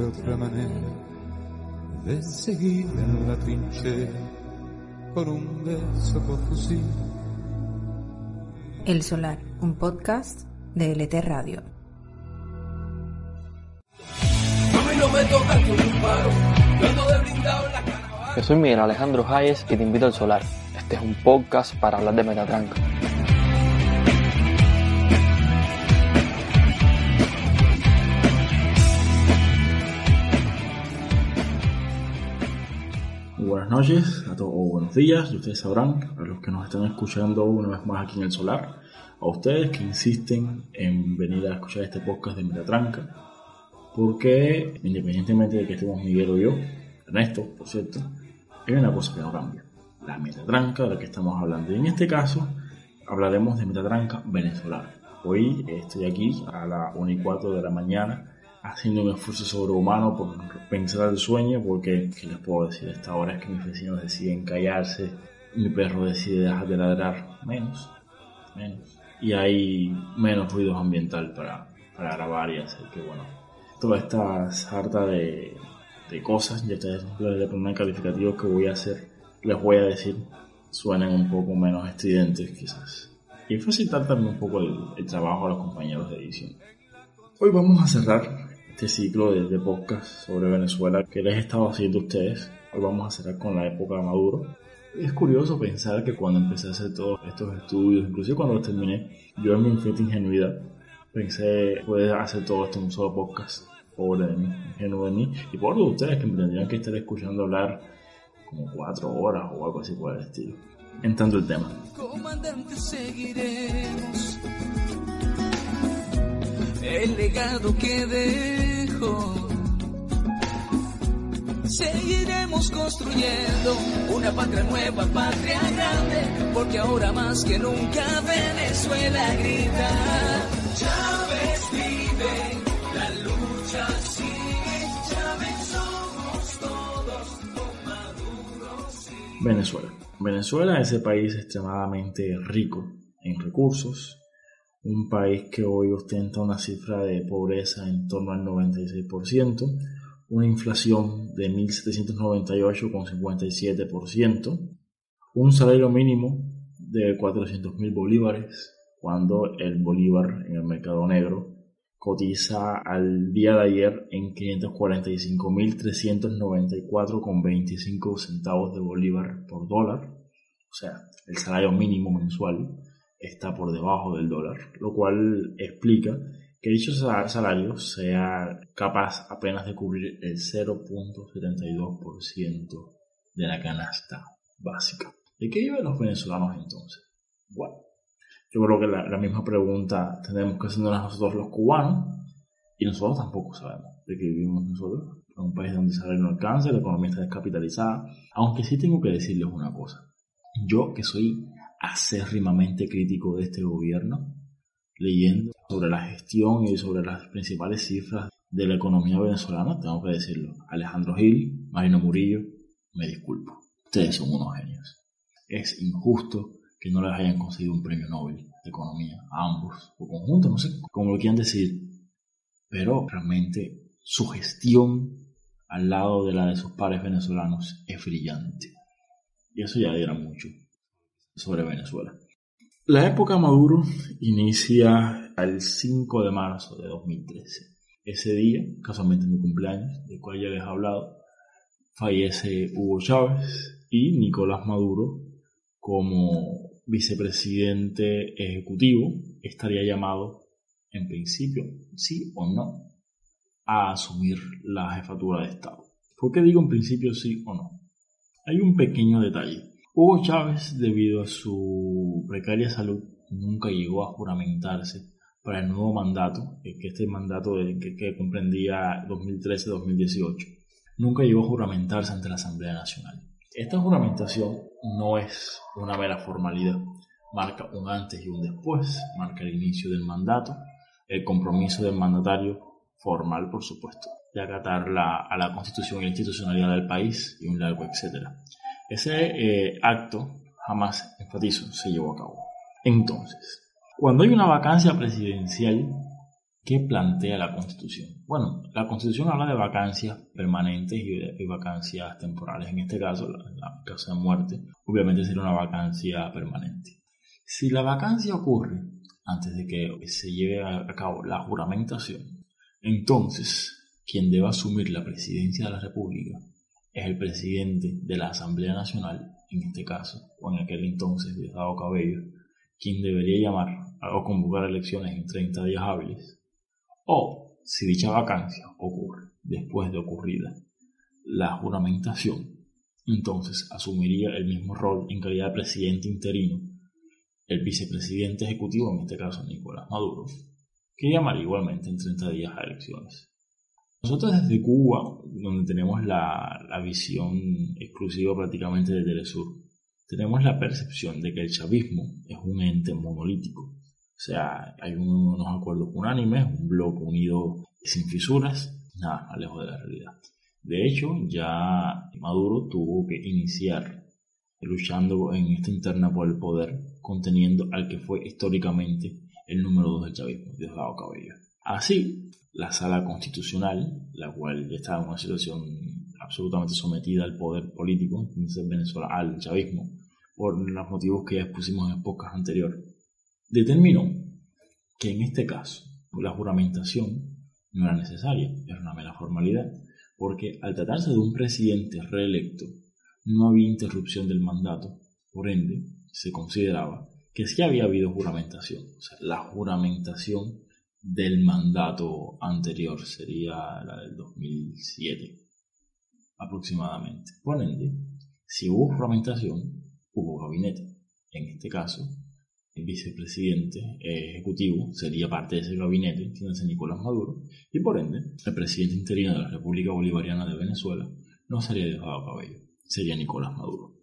otra manera de seguir en la trinchera con un beso por fusil. El Solar, un podcast de LT Radio. Yo soy Miguel Alejandro Hayes y te invito al Solar. Este es un podcast para hablar de Metatranca. Buenas noches a todos, o buenos días, y ustedes sabrán, a los que nos están escuchando una vez más aquí en el Solar, a ustedes que insisten en venir a escuchar este podcast de Metatranca, porque independientemente de que estemos Miguel o yo, Ernesto, por cierto, hay una cosa que no cambia, la Metatranca de la que estamos hablando, y en este caso hablaremos de Metatranca venezolana. Hoy estoy aquí a las 1:04 de la mañana, haciendo un esfuerzo sobrehumano por pensar el sueño, porque ¿qué les puedo decir? A esta hora es que mis vecinos deciden callarse, mi perro decide dejar de ladrar menos, y hay menos ruidos ambiental para grabar y hacer que, bueno, toda esta sarta de cosas, ya ustedes les ponen calificativos que voy a hacer, les voy a decir, suenen un poco menos estridentes quizás, y facilitar también un poco el trabajo a los compañeros de edición. Hoy vamos a cerrar este ciclo de podcast sobre Venezuela que les he estado haciendo a ustedes. Hoy vamos a cerrar con la época de Maduro. Es curioso pensar que cuando empecé a hacer todos estos estudios, inclusive cuando los terminé, yo en mi infinita ingenuidad pensé poder hacer todo esto en un solo podcast. Pobre de mí, ingenuo de mí, y pobre de ustedes que me tendrían que estar escuchando hablar como 4 horas o algo así por el estilo. Entrando el tema. Comandante, seguiremos el legado que dejó. Seguiremos construyendo una patria nueva, patria grande, porque ahora más que nunca Venezuela grita. Chávez vive, la lucha sigue, Chávez somos todos, con Maduro sigue. Venezuela es ese país extremadamente rico en recursos. Un país que hoy ostenta una cifra de pobreza en torno al 96%, una inflación de 1.798,57%, un salario mínimo de 400.000 bolívares, cuando el bolívar en el mercado negro cotiza al día de ayer en 545.394,25 centavos de bolívar por dólar. O sea, el salario mínimo mensual está por debajo del dólar, lo cual explica que dicho salario sea capaz apenas de cubrir el 0.72% de la canasta básica. ¿De qué viven los venezolanos entonces? Bueno, yo creo que la misma pregunta tenemos que hacernos nosotros los cubanos, y nosotros tampoco sabemos de qué vivimos nosotros. En un país donde el salario no alcanza, la economía está descapitalizada, aunque sí tengo que decirles una cosa. Yo, que soy acérrimamente crítico de este gobierno, leyendo sobre la gestión y sobre las principales cifras de la economía venezolana, tengo que decirlo, Alejandro Gil, Marino Murillo, me disculpo, ustedes son unos genios. Es injusto que no les hayan concedido un premio Nobel de Economía a ambos, o conjunto, no sé cómo lo quieran decir, pero realmente su gestión al lado de la de sus pares venezolanos es brillante, y eso ya dirá mucho sobre Venezuela. La época Maduro inicia el 5 de marzo de 2013. Ese día, casualmente mi cumpleaños, del cual ya les he hablado, fallece Hugo Chávez y Nicolás Maduro, como vicepresidente ejecutivo, estaría llamado, en principio, sí o no, a asumir la jefatura de Estado. ¿Por qué digo en principio sí o no? Hay un pequeño detalle. Hugo Chávez, debido a su precaria salud, nunca llegó a juramentarse para el nuevo mandato, que este mandato que comprendía 2013-2018, nunca llegó a juramentarse ante la Asamblea Nacional. Esta juramentación no es una mera formalidad, marca un antes y un después, marca el inicio del mandato, el compromiso del mandatario, formal por supuesto, de acatar a la Constitución y la institucionalidad del país y un largo etcétera. Ese acto, jamás enfatizo, se llevó a cabo. Entonces, cuando hay una vacancia presidencial, ¿Qué plantea la Constitución? Bueno, la Constitución habla de vacancias permanentes y vacancias temporales. En este caso, la causa de muerte, obviamente sería una vacancia permanente. Si la vacancia ocurre antes de que se lleve a cabo la juramentación, entonces quien debe asumir la presidencia de la República es el presidente de la Asamblea Nacional, en este caso, o en aquel entonces Diosdado Cabello, quien debería llamar o convocar elecciones en 30 días hábiles. O, si dicha vacancia ocurre después de ocurrida la juramentación, entonces asumiría el mismo rol en calidad de presidente interino el vicepresidente ejecutivo, en este caso Nicolás Maduro, que llamaría igualmente en 30 días a elecciones. Nosotros desde Cuba, donde tenemos la visión exclusiva prácticamente de Telesur, tenemos la percepción de que el chavismo es un ente monolítico. O sea, hay unos acuerdos unánimes, un bloque unido sin fisuras, nada más lejos de la realidad. De hecho, ya Maduro tuvo que iniciar luchando en esta interna por el poder, conteniendo al que fue históricamente el número 2 del chavismo, Diosdado Cabello. Así, la Sala Constitucional, la cual estaba en una situación absolutamente sometida al poder político, entonces Venezuela, al chavismo, por los motivos que ya expusimos en épocas anteriores, determinó que en este caso la juramentación no era necesaria, era una mera formalidad, porque al tratarse de un presidente reelecto no había interrupción del mandato, por ende se consideraba que sí había habido juramentación, o sea, la juramentación del mandato anterior sería la del 2007 aproximadamente. Por ende, si hubo juramentación, hubo gabinete. En este caso, el vicepresidente ejecutivo sería parte de ese gabinete, entiéndase Nicolás Maduro, y por ende, el presidente interino de la República Bolivariana de Venezuela no sería Diosdado Cabello, sería Nicolás Maduro.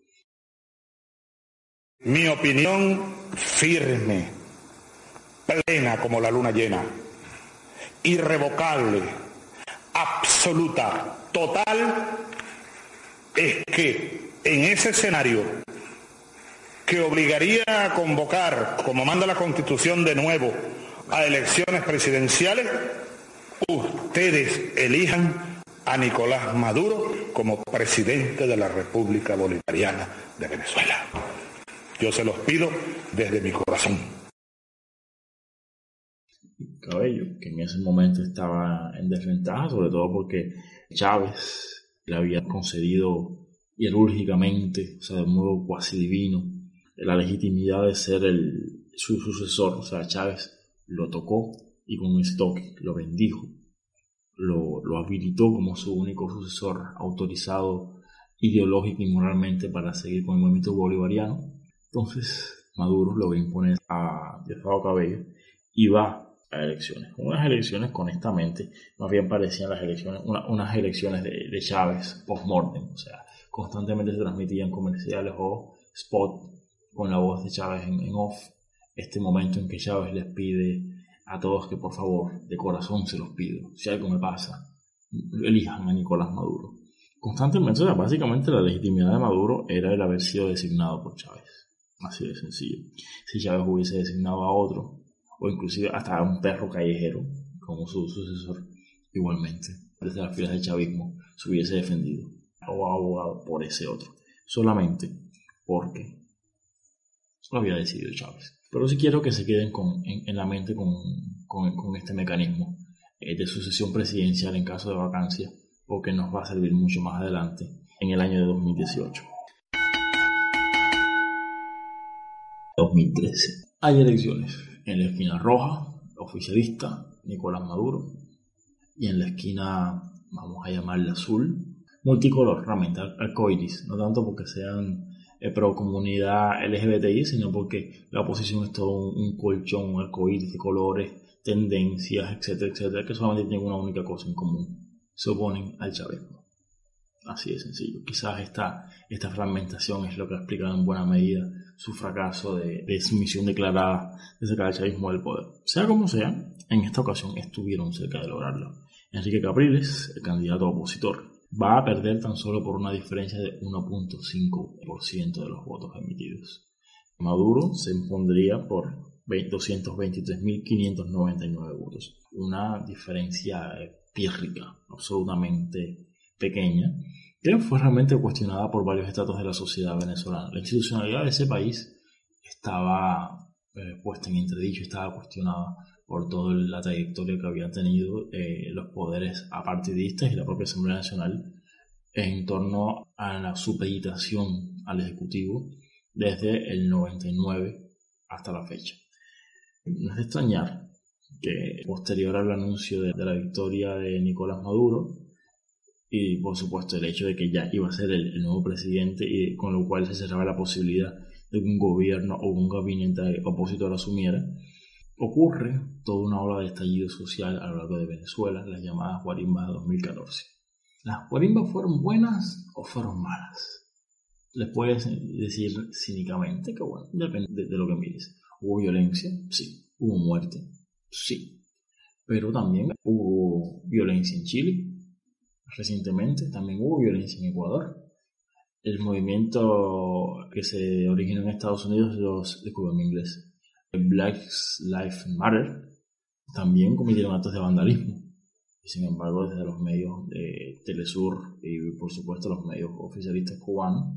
Mi opinión firme, plena como la luna llena, irrevocable, absoluta, total, es que en ese escenario que obligaría a convocar, como manda la Constitución de nuevo, a elecciones presidenciales, ustedes elijan a Nicolás Maduro como presidente de la República Bolivariana de Venezuela. Yo se los pido desde mi corazón. Cabello, que en ese momento estaba en desventaja, sobre todo porque Chávez le había concedido hierúrgicamente, o sea, de modo cuasi divino, la legitimidad de ser su sucesor. O sea, Chávez lo tocó y con ese toque lo bendijo, lo habilitó como su único sucesor autorizado ideológica y moralmente para seguir con el movimiento bolivariano. Entonces Maduro lo va a imponer a Diosdado Cabello y va a elecciones. Unas elecciones que honestamente más bien parecían las elecciones, unas elecciones de Chávez post-mortem. O sea, constantemente se transmitían comerciales o spot con la voz de Chávez en off. Este momento en que Chávez les pide a todos que por favor, de corazón se los pido, si algo me pasa, elijan a Nicolás Maduro. Constantemente, o sea, básicamente la legitimidad de Maduro era el haber sido designado por Chávez. Así de sencillo. Si Chávez hubiese designado a otro, o inclusive hasta a un perro callejero como su sucesor, igualmente, desde las filas del chavismo, se hubiese defendido o abogado por ese otro, solamente porque lo había decidido Chávez. Pero sí quiero que se queden en la mente con este mecanismo de sucesión presidencial en caso de vacancia, porque nos va a servir mucho más adelante en el año de 2018. 2013. Hay elecciones en la esquina roja, oficialista, Nicolás Maduro, y en la esquina, vamos a llamarla azul, multicolor, realmente arcoiris, no tanto porque sean pro comunidad LGBTI, sino porque la oposición es todo un colchón, un arcoíris de colores, tendencias, etcétera, etcétera, que solamente tienen una única cosa en común: se oponen al chavismo. Así de sencillo. Quizás esta fragmentación es lo que ha explicado en buena medida su fracaso de su misión declarada de sacar al chavismo del poder. Sea como sea, en esta ocasión estuvieron cerca de lograrlo. Enrique Capriles, el candidato opositor, va a perder tan solo por una diferencia de 1.5% de los votos emitidos. Maduro se impondría por 223.599 votos. una diferencia pírrica, absolutamente pequeña, que fue realmente cuestionada por varios estratos de la sociedad venezolana. La institucionalidad de ese país estaba puesta en entredicho, estaba cuestionada por toda la trayectoria que habían tenido los poderes apartidistas y la propia Asamblea Nacional en torno a la supeditación al Ejecutivo desde el 99 hasta la fecha. No es de extrañar que posterior al anuncio de la victoria de Nicolás Maduro y por supuesto el hecho de que ya iba a ser el nuevo presidente y con lo cual se cerraba la posibilidad de que un gobierno o un gabinete opositor asumiera, ocurre toda una ola de estallido social a lo largo de Venezuela, las llamadas guarimbas de 2014. ¿Las guarimbas fueron buenas o fueron malas? Les puedes decir cínicamente que bueno, depende de lo que mires. ¿Hubo violencia? Sí. ¿Hubo muerte? Sí. Pero también hubo violencia en Chile. Recientemente también hubo violencia en Ecuador. El movimiento que se originó en Estados Unidos, disculpen mi inglés, Black Lives Matter, también cometieron actos de vandalismo. Y sin embargo, desde los medios de Telesur y por supuesto los medios oficialistas cubanos,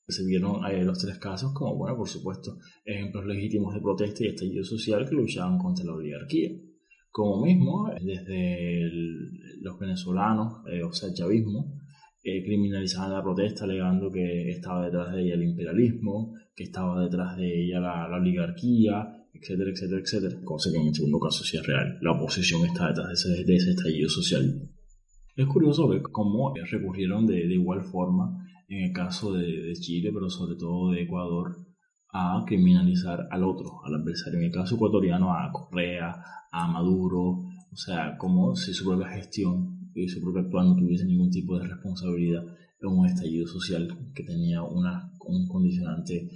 se vieron los tres casos como, bueno, por supuesto, ejemplos legítimos de protesta y estallido social que luchaban contra la oligarquía. Como mismo, desde los venezolanos, o sea, el chavismo, criminalizaban la protesta alegando que estaba detrás de ella el imperialismo, que estaba detrás de ella la oligarquía, etcétera, etcétera, etcétera. Cosa que en el segundo caso sí es real. La oposición está detrás de ese estallido social. Es curioso ver cómo recurrieron de igual forma en el caso de Chile, pero sobre todo de Ecuador, a criminalizar al otro, al adversario. En el caso ecuatoriano, a Correa, a Maduro, o sea, como si su propia gestión y su propio actuar no tuviese ningún tipo de responsabilidad en un estallido social que tenía un condicionante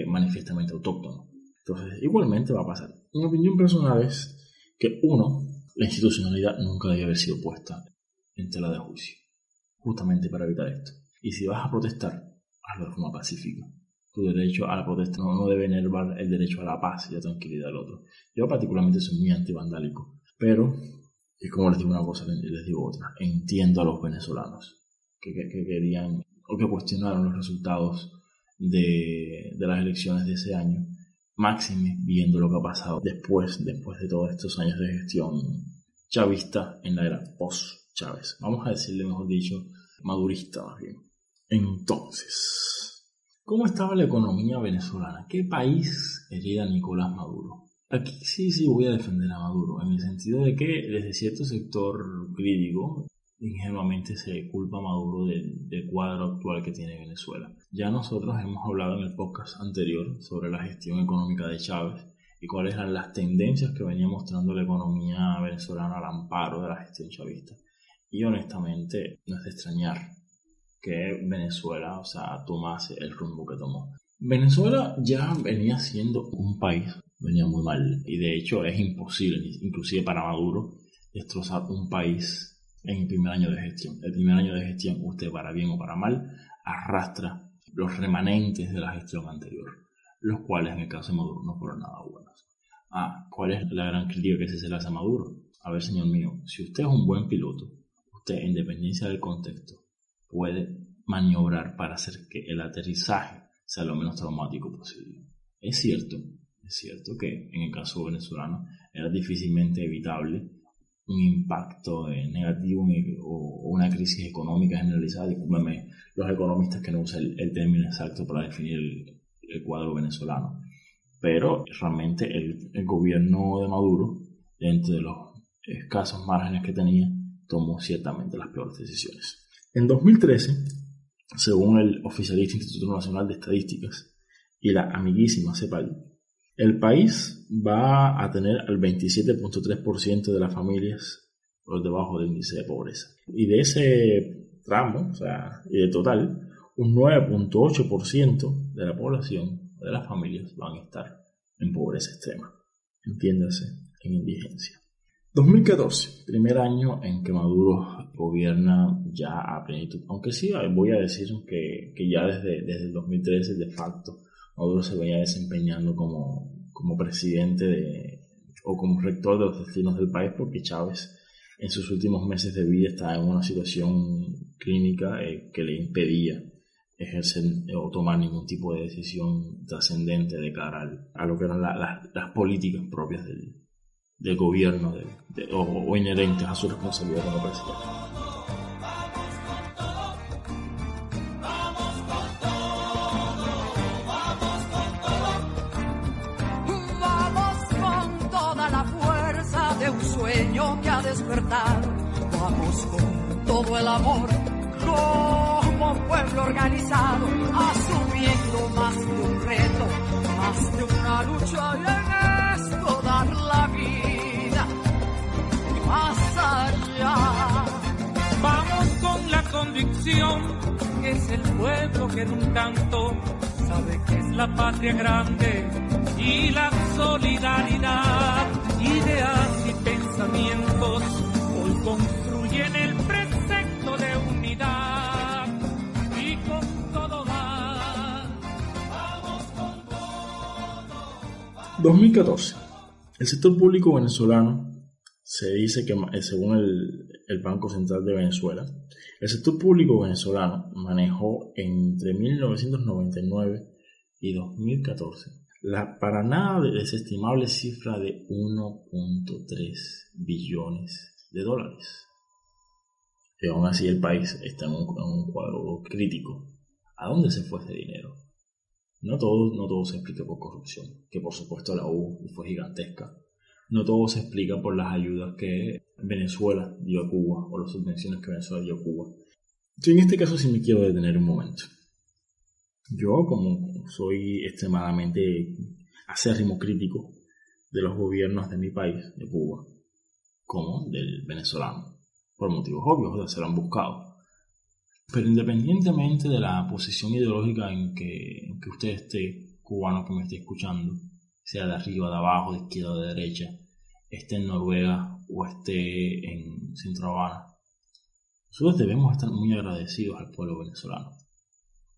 manifiestamente autóctono. Entonces, igualmente va a pasar. Mi opinión personal es que, la institucionalidad nunca debe haber sido puesta en tela de juicio, justamente para evitar esto. Y si vas a protestar, hazlo de forma pacífica. Tu derecho a la protesta no debe enervar el derecho a la paz y la tranquilidad del otro. Yo particularmente soy muy antivandálico, pero, y como les digo una cosa, les digo otra, entiendo a los venezolanos que querían o que cuestionaron los resultados de las elecciones de ese año, máxime viendo lo que ha pasado después de todos estos años de gestión chavista en la era post-Chávez. Vamos a decirle, mejor dicho, madurista más bien. Entonces, ¿cómo estaba la economía venezolana? ¿Qué país hereda Nicolás Maduro? Aquí sí voy a defender a Maduro, en el sentido de que desde cierto sector crítico, ingenuamente se culpa a Maduro del cuadro actual que tiene Venezuela. Ya nosotros hemos hablado en el podcast anterior sobre la gestión económica de Chávez y cuáles eran las tendencias que venía mostrando la economía venezolana al amparo de la gestión chavista. Y honestamente no es de extrañar que Venezuela, tomase el rumbo que tomó. Venezuela ya venía siendo un país, venía muy mal, y de hecho es imposible, inclusive para Maduro, destrozar un país en el primer año de gestión. El primer año de gestión, usted para bien o para mal, arrastra los remanentes de la gestión anterior, los cuales en el caso de Maduro no fueron nada buenos. ¿Cuál es la gran crítica que se le hace a Maduro? A ver, señor mío, si usted es un buen piloto, usted, en dependencia del contexto, puede maniobrar para hacer que el aterrizaje sea lo menos traumático posible. Es cierto que en el caso venezolano era difícilmente evitable un impacto negativo o una crisis económica generalizada. Discúlpenme los economistas que no usan el término exacto para definir el cuadro venezolano, pero realmente el gobierno de Maduro, dentro de los escasos márgenes que tenía, tomó ciertamente las peores decisiones. En 2013, según el oficialista Instituto Nacional de Estadísticas y la amiguísima CEPAL, el país va a tener al 27.3% de las familias por debajo del índice de pobreza. Y de ese tramo, y de total, un 9.8% de la población, de las familias, van a estar en pobreza extrema. Entiéndase, en indigencia. 2014, primer año en que Maduro gobierna ya a plenitud. Aunque sí, voy a decir que ya desde el 2013, de facto, Maduro se venía desempeñando como presidente o como rector de los destinos del país, porque Chávez en sus últimos meses de vida estaba en una situación clínica que le impedía ejercer o tomar ningún tipo de decisión trascendente de cara a lo que eran las políticas propias del gobierno o inherentes a su responsabilidad como presidente. Que ha despertado, vamos con todo el amor, como un pueblo organizado, asumiendo más de un reto, más de una lucha, y en esto dar la vida más allá. Vamos con la convicción que es el pueblo que en un canto sabe que es la patria grande y la solidaridad, ideas y pensamientos hoy construyen el precepto de unidad y con todo va. Vamos con todo. 2014. El sector público venezolano se dice que, según el Banco Central de Venezuela, el sector público venezolano manejó entre 1999 y 2014 la para nada desestimable cifra de 1.3 billones de dólares. Y aún así el país está en un cuadro crítico. ¿A dónde se fue ese dinero? No todo se explica por corrupción, que por supuesto la hubo y fue gigantesca. No todo se explica por las ayudas que Venezuela dio a Cuba o las subvenciones que Venezuela dio a Cuba. Yo en este caso sí me quiero detener un momento. Yo, como soy extremadamente acérrimo crítico de los gobiernos de mi país, de Cuba, como del venezolano, por motivos obvios, se lo han buscado. Pero independientemente de la posición ideológica en que usted esté, cubano que me esté escuchando, sea de arriba, de abajo, de izquierda o de derecha, esté en Noruega o esté en Centro Habana, nosotros debemos estar muy agradecidos al pueblo venezolano.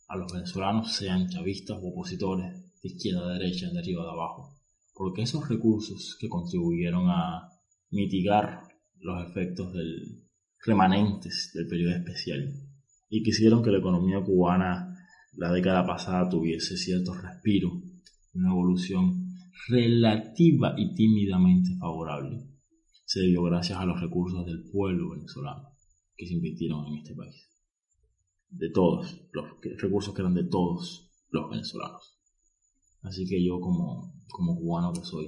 A los venezolanos, sean chavistas o opositores, de izquierda a derecha, de arriba a abajo, porque esos recursos que contribuyeron a mitigar los efectos remanentes del periodo especial y que hicieron que la economía cubana la década pasada tuviese cierto respiro, una evolución relativa y tímidamente favorable, se debió gracias a los recursos del pueblo venezolano que se invirtieron en este país. De todos, los recursos que eran de todos los venezolanos. Así que yo como cubano que soy,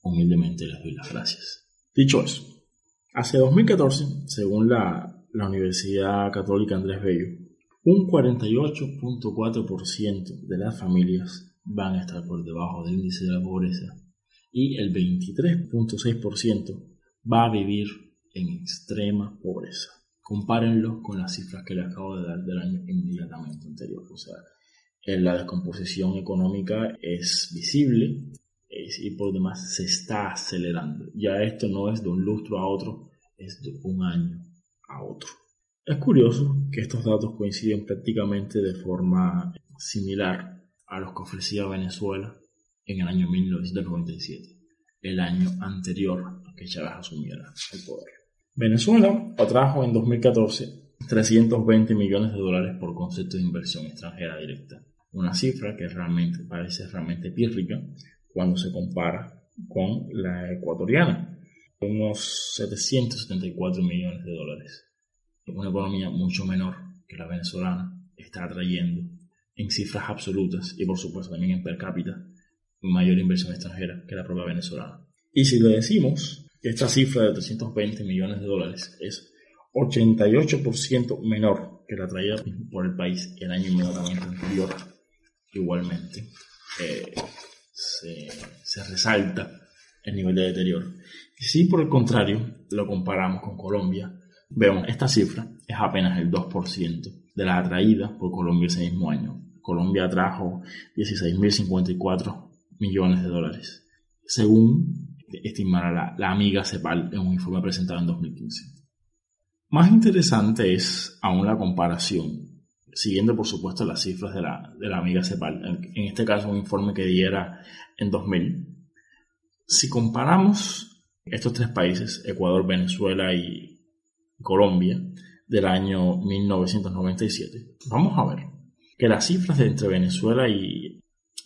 humildemente les doy las gracias. Dicho eso, hacia 2014, según la Universidad Católica Andrés Bello, un 48.4% de las familias van a estar por debajo del índice de la pobreza y el 23.6% va a vivir en extrema pobreza. Compárenlo con las cifras que les acabo de dar del año inmediatamente anterior. O sea, la descomposición económica es visible y por demás se está acelerando. Ya esto no es de un lustro a otro, es de un año a otro. Es curioso que estos datos coinciden prácticamente de forma similar a los que ofrecía Venezuela en el año 1997, el año anterior a que Chávez asumiera el poder. Venezuela atrajo en 2014 $320 millones por concepto de inversión extranjera directa, una cifra que parece realmente pírrica cuando se compara con la ecuatoriana, unos $774 millones. Una economía mucho menor que la venezolana está atrayendo en cifras absolutas y por supuesto también en per cápita mayor inversión extranjera que la propia venezolana. Y si le decimos que esta cifra de $320 millones es 88% menor que la traída por el país el año inmediatamente anterior, igualmente se resalta el nivel de deterioro. Y si por el contrario lo comparamos con Colombia, vemos esta cifra es apenas el 2% de la atraída por Colombia ese mismo año. Colombia atrajo $16.054 millones, según estimara la amiga CEPAL en un informe presentado en 2015. Más interesante es aún la comparación, siguiendo por supuesto las cifras de la amiga CEPAL, en este caso un informe que diera en 2000, Si comparamos estos tres países, Ecuador, Venezuela y Colombia, del año 1997, vamos a ver que las cifras entre Venezuela y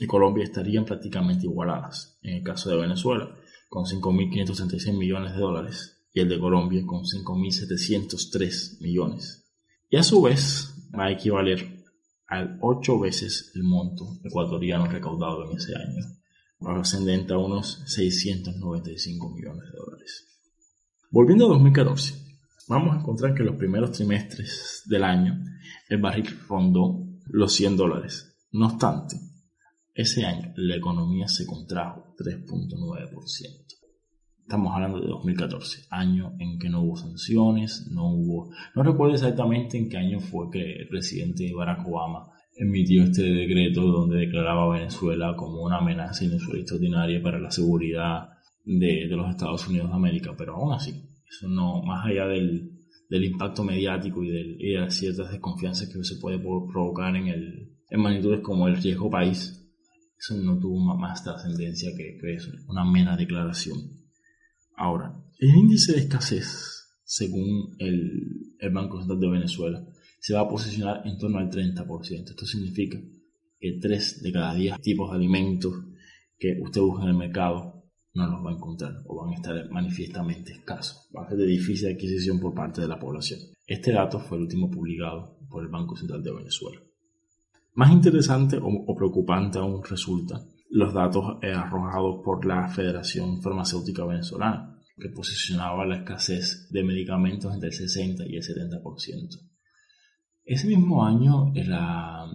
Colombia estarían prácticamente igualadas. En el caso de Venezuela, con 5.536 millones de dólares, y el de Colombia con 5.703 millones. Y a su vez va a equivaler a 8 veces el monto ecuatoriano recaudado en ese año, ascendente a unos 695 millones de dólares. Volviendo a 2014, vamos a encontrar que en los primeros trimestres del año el barril rondó los $100. No obstante, ese año la economía se contrajo 3.9%. Estamos hablando de 2014, año en que no hubo sanciones, no recuerdo exactamente en qué año fue que el presidente Barack Obama emitió este decreto donde declaraba a Venezuela como una amenaza inusual y extraordinaria para la seguridad de los Estados Unidos de América, pero aún así, eso no, más allá del impacto mediático y de las ciertas desconfianzas que se puede provocar en magnitudes como el riesgo país, eso no tuvo más trascendencia que eso, una mera declaración. Ahora, el índice de escasez, según el Banco Central de Venezuela, se va a posicionar en torno al 30%. Esto significa que 3 de cada 10 tipos de alimentos que usted busca en el mercado no los va a encontrar o van a estar manifiestamente escasos. Va a ser de difícil adquisición por parte de la población. Este dato fue el último publicado por el Banco Central de Venezuela. Más interesante o preocupante aún resulta los datos arrojados por la Federación Farmacéutica Venezolana, que posicionaba la escasez de medicamentos entre el 60 y el 70%. Ese mismo año la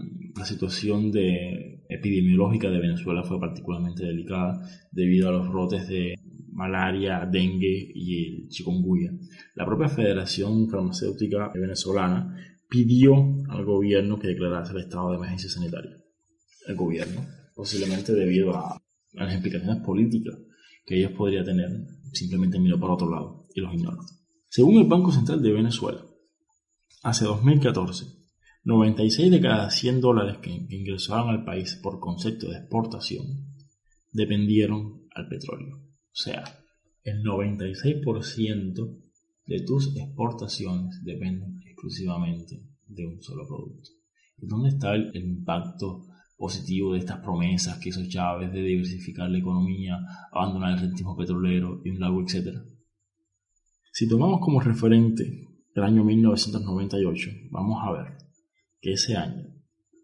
situación epidemiológica de Venezuela fue particularmente delicada debido a los brotes de malaria, dengue y el chikungunya. La propia Federación Farmacéutica Venezolana pidió al gobierno que declarase el estado de emergencia sanitaria. El gobierno, posiblemente debido a las implicaciones políticas que ellos podrían tener, simplemente miró para otro lado y los ignoró. Según el Banco Central de Venezuela, hace 2014, 96 de cada $100 que ingresaban al país por concepto de exportación dependieron al petróleo. O sea, el 96% de tus exportaciones dependen exclusivamente de un solo producto. ¿Y dónde está el impacto positivo de estas promesas que hizo Chávez de diversificar la economía, abandonar el rentismo petrolero y un largo etcétera? Si tomamos como referente el año 1998, vamos a ver que ese año,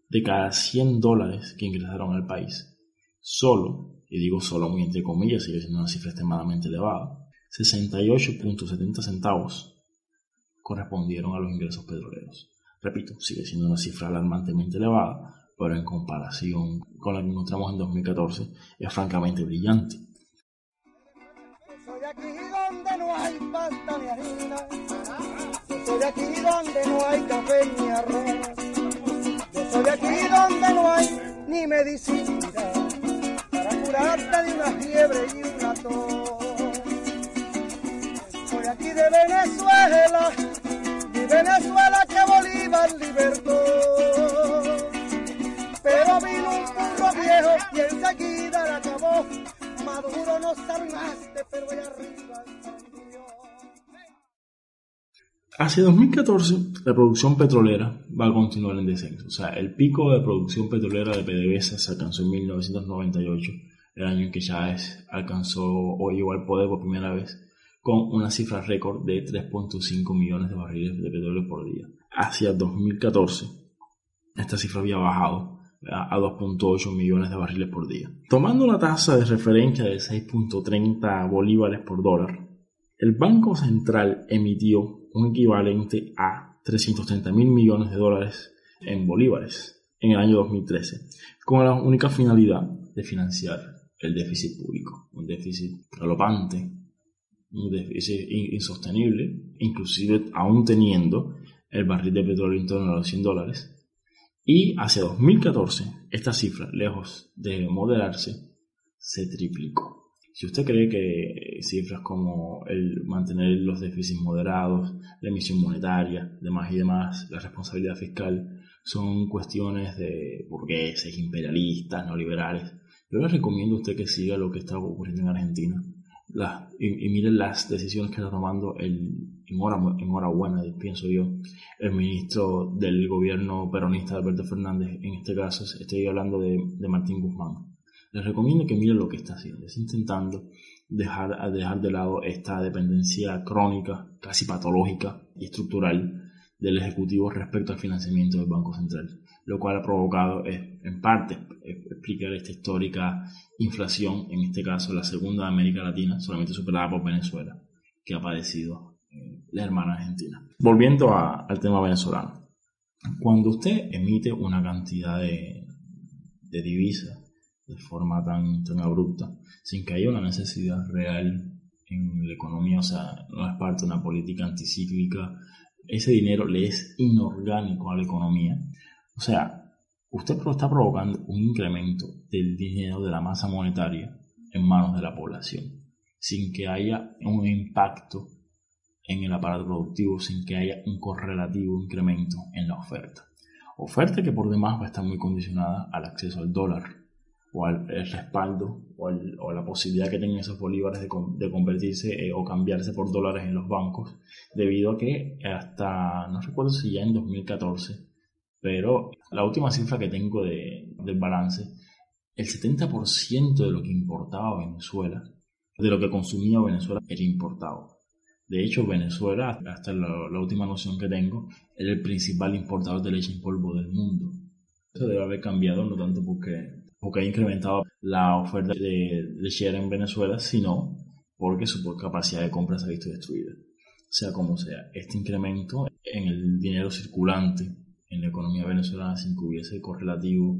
de cada $100 que ingresaron al país, solo, y digo solo muy entre comillas, sigue siendo una cifra extremadamente elevada, 68.70 centavos correspondieron a los ingresos petroleros. Repito, sigue siendo una cifra alarmantemente elevada, pero en comparación con la que encontramos en 2014 es francamente brillante. Soy aquí donde no hay pasta ni harina, soy aquí donde no hay café ni arroz, soy aquí donde no hay ni medicina para curarte de una fiebre y una tos. Soy aquí de Venezuela que Bolívar libertó. Pero vino un burro viejo y enseguida la acabó. Maduro no sabe más de pero allá arriba salió. Hacia 2014, la producción petrolera va a continuar en descenso. O sea, el pico de producción petrolera de PDVSA se alcanzó en 1998, el año en que Chávez alcanzó o llegó al poder por primera vez, con una cifra récord de 3.5 millones de barriles de petróleo por día. Hacia 2014, esta cifra había bajado a 2.8 millones de barriles por día. Tomando una tasa de referencia de 6.30 bolívares por dólar, el Banco Central emitió un equivalente a 330.000 millones de dólares en bolívares en el año 2013, con la única finalidad de financiar el déficit público, un déficit galopante, un déficit insostenible, inclusive aún teniendo el barril de petróleo en torno a los $100. Y hacia 2014, esta cifra, lejos de moderarse, se triplicó. Si usted cree que cifras como el mantener los déficits moderados, la emisión monetaria, demás y demás, la responsabilidad fiscal, son cuestiones de burgueses, imperialistas, neoliberales, Yo le recomiendo a usted que siga lo que está ocurriendo en Argentina y mire las decisiones que está tomando enhorabuena, pienso yo, el ministro del gobierno peronista Alberto Fernández. En este caso estoy hablando de Martín Guzmán. Les recomiendo que mire lo que está haciendo. Está intentando dejar de lado esta dependencia crónica, casi patológica y estructural del Ejecutivo respecto al financiamiento del Banco Central, lo cual ha provocado, en parte, explicar esta histórica inflación, en este caso la segunda de América Latina, solamente superada por Venezuela, que ha padecido la hermana Argentina. Volviendo al tema venezolano, cuando usted emite una cantidad de divisas de forma tan abrupta, sin que haya una necesidad real en la economía, o sea, no es parte de una política anticíclica, ese dinero le es inorgánico a la economía. O sea, usted está provocando un incremento del dinero, de la masa monetaria en manos de la población, sin que haya un impacto en el aparato productivo, sin que haya un correlativo incremento en la oferta. Oferta que por demás va a estar muy condicionada al acceso al dólar, o al respaldo, o la posibilidad que tengan esos bolívares de convertirse o cambiarse por dólares en los bancos, debido a que hasta, no recuerdo si ya en 2014, pero la última cifra que tengo del balance, el 70% de lo que importaba Venezuela, de lo que consumía Venezuela, era importado. De hecho, Venezuela, hasta la última noción que tengo, era el principal importador de leche en polvo del mundo. Eso debe haber cambiado, no tanto porque ha incrementado la oferta de lechera en Venezuela, sino porque su capacidad de compra se ha visto destruida. Sea como sea, este incremento en el dinero circulante en la economía venezolana, sin que hubiese correlativo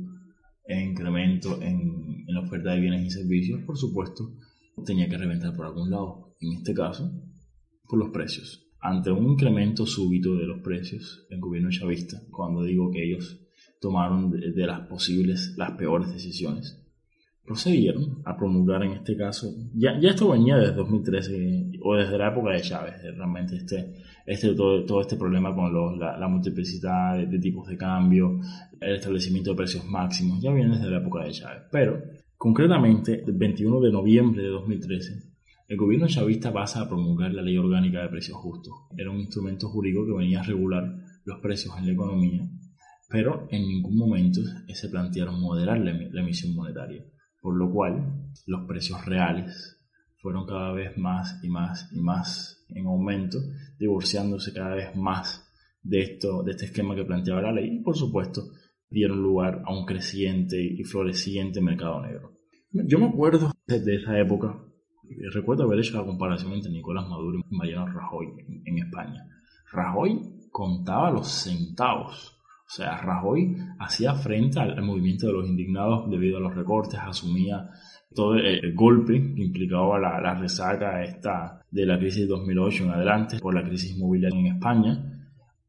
e incremento en la oferta de bienes y servicios, por supuesto, tenía que reventar por algún lado. En este caso, por los precios. Ante un incremento súbito de los precios, el gobierno chavista, cuando digo que ellos tomaron de las peores decisiones, procedieron a promulgar en este caso, ya esto venía desde 2013 o desde la época de Chávez, realmente todo este problema con la multiplicidad de tipos de cambio, el establecimiento de precios máximos, ya viene desde la época de Chávez, pero concretamente el 21 de noviembre de 2013 el gobierno chavista pasa a promulgar la Ley Orgánica de Precios Justos. Era un instrumento jurídico que venía a regular los precios en la economía, pero en ningún momento se plantearon moderar la emisión monetaria, por lo cual los precios reales fueron cada vez más y más en aumento, divorciándose cada vez más de este esquema que planteaba la ley, y por supuesto dieron lugar a un creciente y floreciente mercado negro. Yo me acuerdo de esa época, recuerdo haber hecho la comparación entre Nicolás Maduro y Mariano Rajoy en España. Rajoy contaba los centavos. O sea, Rajoy hacía frente al movimiento de los indignados debido a los recortes, asumía todo el golpe que implicaba la resaca esta de la crisis de 2008 en adelante por la crisis inmobiliaria en España.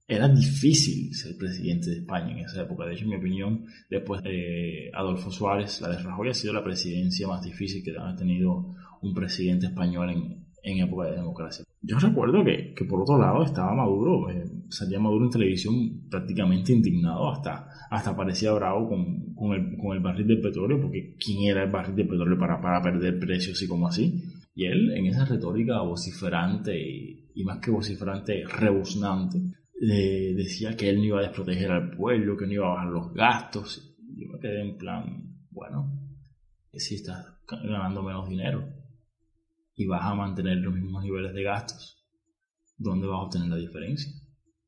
Era difícil ser presidente de España en esa época. De hecho, en mi opinión, después de Adolfo Suárez, la de Rajoy ha sido la presidencia más difícil que ha tenido un presidente español en época de democracia. Yo recuerdo que por otro lado estaba Maduro, salía Maduro en televisión prácticamente indignado, hasta parecía bravo con el barril del petróleo, porque ¿quién era el barril del petróleo para perder precios así como así? Y él, en esa retórica vociferante y más que vociferante, rebuznante, decía que él no iba a desproteger al pueblo, que no iba a bajar los gastos. Y yo me quedé en plan, bueno, si estás ganando menos dinero y vas a mantener los mismos niveles de gastos, ¿dónde vas a obtener la diferencia?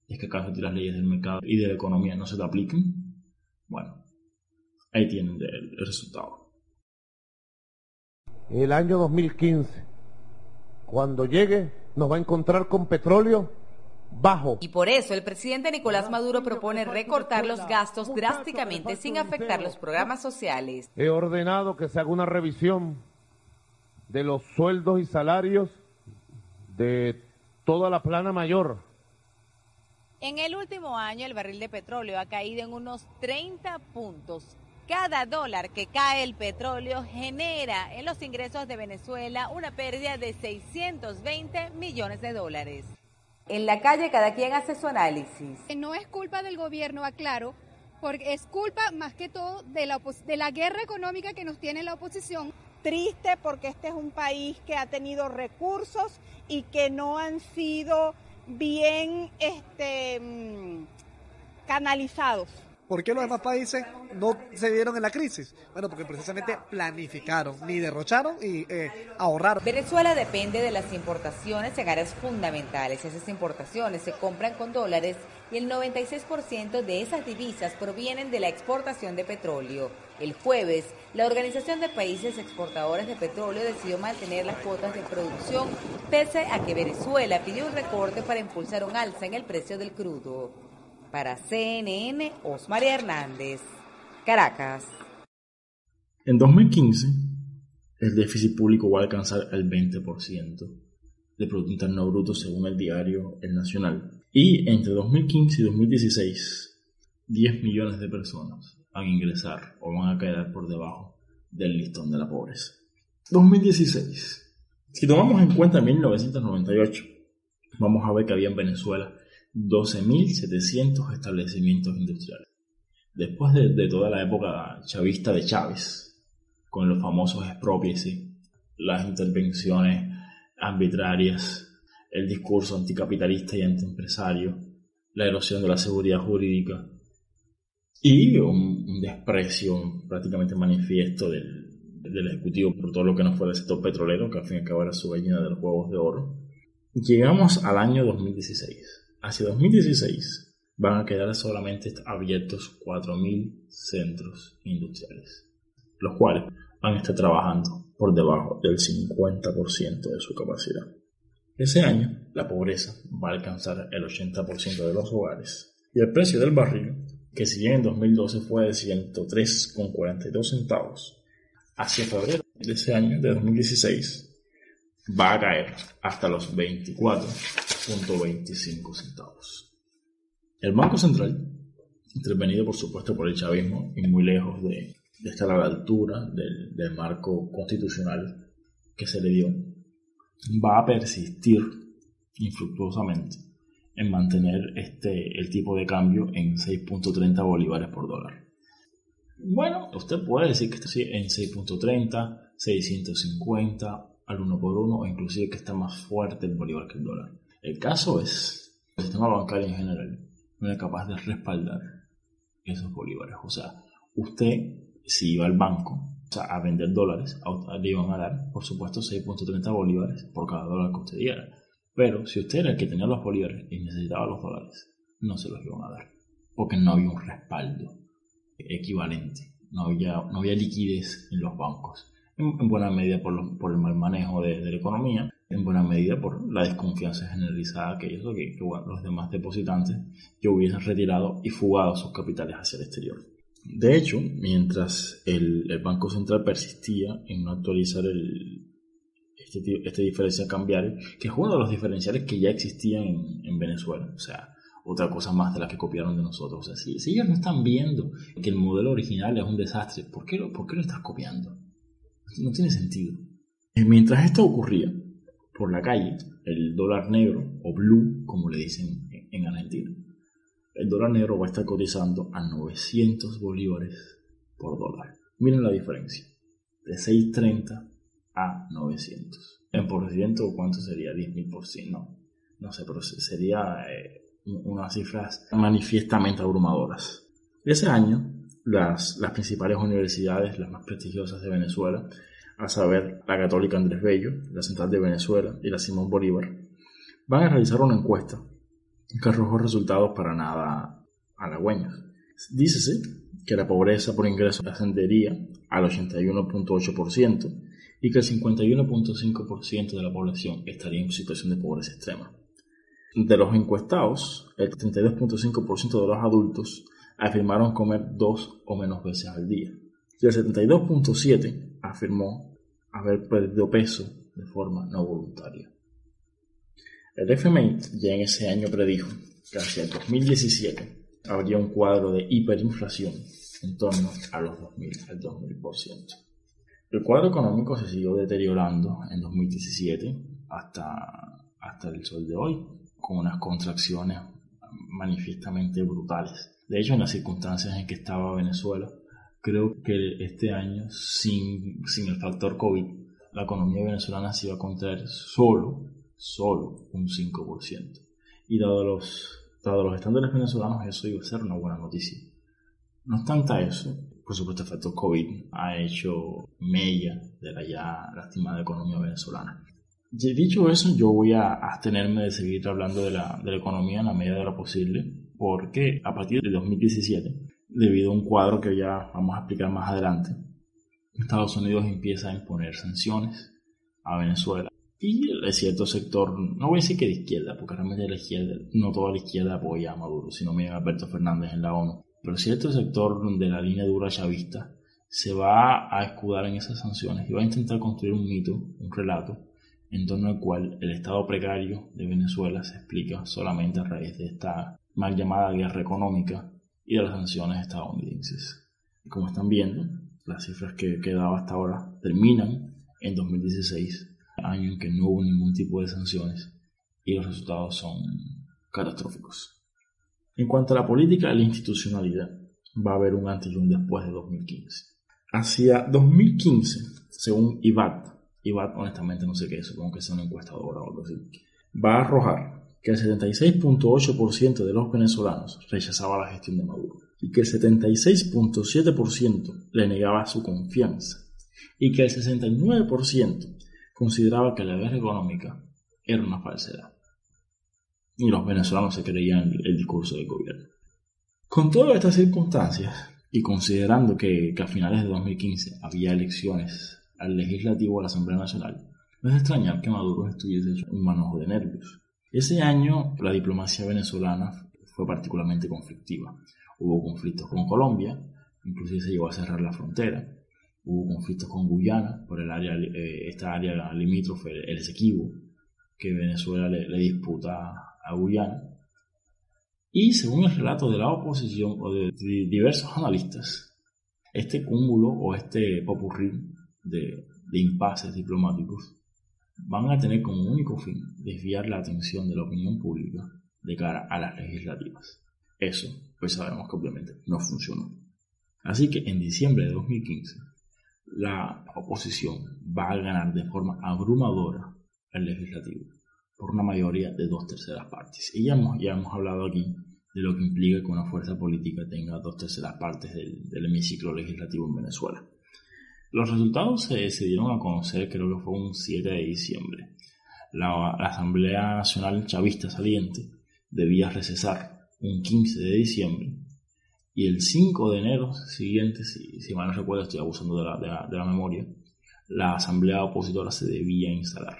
¿Es que acaso las leyes del mercado y de la economía no se te aplican? Bueno, ahí tienen el resultado. En el año 2015, cuando llegue, nos va a encontrar con petróleo bajo. Y por eso el presidente Nicolás Maduro propone recortar los gastos drásticamente sin afectar los programas sociales. He ordenado que se haga una revisión de los sueldos y salarios de toda la plana mayor. En el último año el barril de petróleo ha caído en unos 30 puntos. Cada dólar que cae el petróleo genera en los ingresos de Venezuela una pérdida de 620 millones de dólares. En la calle cada quien hace su análisis. No es culpa del gobierno, aclaro, porque es culpa más que todo de la guerra económica que nos tiene la oposición. Triste porque este es un país que ha tenido recursos y que no han sido bien canalizados. ¿Por qué los demás países no se dieron en la crisis? Bueno, porque precisamente planificaron, ni derrocharon y ahorraron. Venezuela depende de las importaciones en áreas fundamentales. Esas importaciones se compran con dólares y el 96% de esas divisas provienen de la exportación de petróleo. El jueves, la Organización de Países Exportadores de Petróleo decidió mantener las cuotas de producción pese a que Venezuela pidió un recorte para impulsar un alza en el precio del crudo. Para CNN, Osmaría Hernández, Caracas. En 2015, el déficit público va a alcanzar el 20% del Producto Interno Bruto según el diario El Nacional. Y entre 2015 y 2016, 10 millones de personas van a ingresar o van a quedar por debajo del listón de la pobreza. 2016. Si tomamos en cuenta 1998, vamos a ver que había en Venezuela 12.700 establecimientos industriales. Después de toda la época chavista de Chávez, con los famosos expropiacy, las intervenciones arbitrarias, el discurso anticapitalista y antiempresario, la erosión de la seguridad jurídica y un desprecio prácticamente manifiesto del Ejecutivo por todo lo que no fuera el sector petrolero, que al fin y al cabo era su gallina de los huevos de oro. Llegamos al año 2016. Hacia 2016 van a quedar solamente abiertos 4.000 centros industriales, los cuales van a estar trabajando por debajo del 50% de su capacidad. Ese año la pobreza va a alcanzar el 80% de los hogares y el precio del barril, que si bien en 2012 fue de 103,42 centavos, hacia febrero de ese año, de 2016, va a caer hasta los 24,25 centavos. El Banco Central, intervenido por supuesto por el chavismo y muy lejos de estar a la altura del marco constitucional que se le dio, va a persistir infructuosamente en mantener el tipo de cambio en 6.30 bolívares por dólar. Bueno, usted puede decir que está en 6.30, 650 al 1 por 1 o inclusive que está más fuerte el bolívar que el dólar. El caso es que el sistema bancario en general no es capaz de respaldar esos bolívares. O sea, usted si iba al banco a vender dólares, le iban a dar, por supuesto, 6.30 bolívares por cada dólar que usted diera. Pero si usted era el que tenía los bolívares y necesitaba los dólares, no se los iban a dar, porque no había un respaldo equivalente, no había liquidez en los bancos, en buena medida por el mal manejo de la economía, en buena medida por la desconfianza generalizada que hizo que los demás depositantes que hubiesen retirado y fugado sus capitales hacia el exterior. De hecho, mientras el Banco Central persistía en no actualizar este diferencial cambiario, que es uno de los diferenciales que ya existían en Venezuela, o sea, otra cosa más de la que copiaron de nosotros. O sea, si ellos no están viendo que el modelo original es un desastre, ¿por qué lo estás copiando? No tiene sentido. Mientras esto ocurría, por la calle, el dólar negro, o blue, como le dicen en Argentina, el dólar negro va a estar cotizando a 900 bolívares por dólar. Miren la diferencia, de 6.30 a 900. En por ciento, ¿cuánto sería? 10.000%. No sé, pero sería unas cifras manifiestamente abrumadoras. Ese año, las principales universidades, las más prestigiosas de Venezuela, a saber la Católica Andrés Bello, la Central de Venezuela y la Simón Bolívar, van a realizar una encuesta que arrojó resultados para nada halagüeños. Dícese que la pobreza por ingreso ascendería al 81.8% y que el 51.5% de la población estaría en situación de pobreza extrema. De los encuestados, el 32.5% de los adultos afirmaron comer 2 o menos veces al día y el 72.7% afirmó haber perdido peso de forma no voluntaria. El FMI ya en ese año predijo que hacia el 2017 habría un cuadro de hiperinflación en torno a los 2.000%. El cuadro económico se siguió deteriorando en 2017 hasta el sol de hoy, con unas contracciones manifiestamente brutales De hecho, en las circunstancias en que estaba Venezuela, creo que este año, sin el factor COVID, la economía venezolana se iba a contraer solo un 5%. Y dado los estándares venezolanos, eso iba a ser una buena noticia. No obstante eso, por supuesto, el factor COVID ha hecho mella de la ya lastimada economía venezolana. Y dicho eso, yo voy a abstenerme de seguir hablando de la economía en la medida de lo posible, porque a partir de 2017, debido a un cuadro que ya vamos a explicar más adelante, Estados Unidos empieza a imponer sanciones a Venezuela. Y el cierto sector, no voy a decir que de izquierda, porque realmente la izquierda, no toda la izquierda apoya a Maduro, sino bien a Alberto Fernández en la ONU. Pero cierto sector de la línea dura chavista se va a escudar en esas sanciones y va a intentar construir un mito, un relato, en torno al cual el estado precario de Venezuela se explica solamente a raíz de esta mal llamada guerra económica y de las sanciones estadounidenses. Y como están viendo, las cifras que he dado hasta ahora terminan en 2016, año en que no hubo ningún tipo de sanciones y los resultados son catastróficos. En cuanto a la política y la institucionalidad, va a haber un antes y un después de 2015. Hacia 2015, según IBAT, honestamente no sé qué es, supongo que es una encuestadora o algo así, va a arrojar que el 76.8% de los venezolanos rechazaba la gestión de Maduro y que el 76.7% le negaba su confianza y que el 69% consideraba que la guerra económica era una falsedad. Y los venezolanos se creían el discurso del gobierno. Con todas estas circunstancias, y considerando que a finales de 2015 había elecciones al Legislativo, a la Asamblea Nacional, no es extrañar que Maduro estuviese hecho un manojo de nervios. Ese año la diplomacia venezolana fue particularmente conflictiva. Hubo conflictos con Colombia, inclusive se llegó a cerrar la frontera. Hubo conflictos con Guyana por esta área limítrofe, el Esequibo, que Venezuela le disputa a Guyana. Y según el relato de la oposición o de diversos analistas, este cúmulo o este popurrí de impases diplomáticos van a tener como único fin desviar la atención de la opinión pública de cara a las legislativas. Eso, pues sabemos que obviamente no funcionó. Así que en diciembre de 2015, la oposición va a ganar de forma abrumadora el legislativo por una mayoría de 2/3 partes. Y ya hemos hablado aquí de lo que implica que una fuerza política tenga 2/3 partes del hemiciclo legislativo en Venezuela. Los resultados se dieron a conocer, creo que fue un 7 de diciembre. La Asamblea Nacional Chavista saliente debía recesar un 15 de diciembre y el 5 de enero siguiente, si mal no recuerdo, estoy abusando de la memoria, la Asamblea Opositora se debía instalar.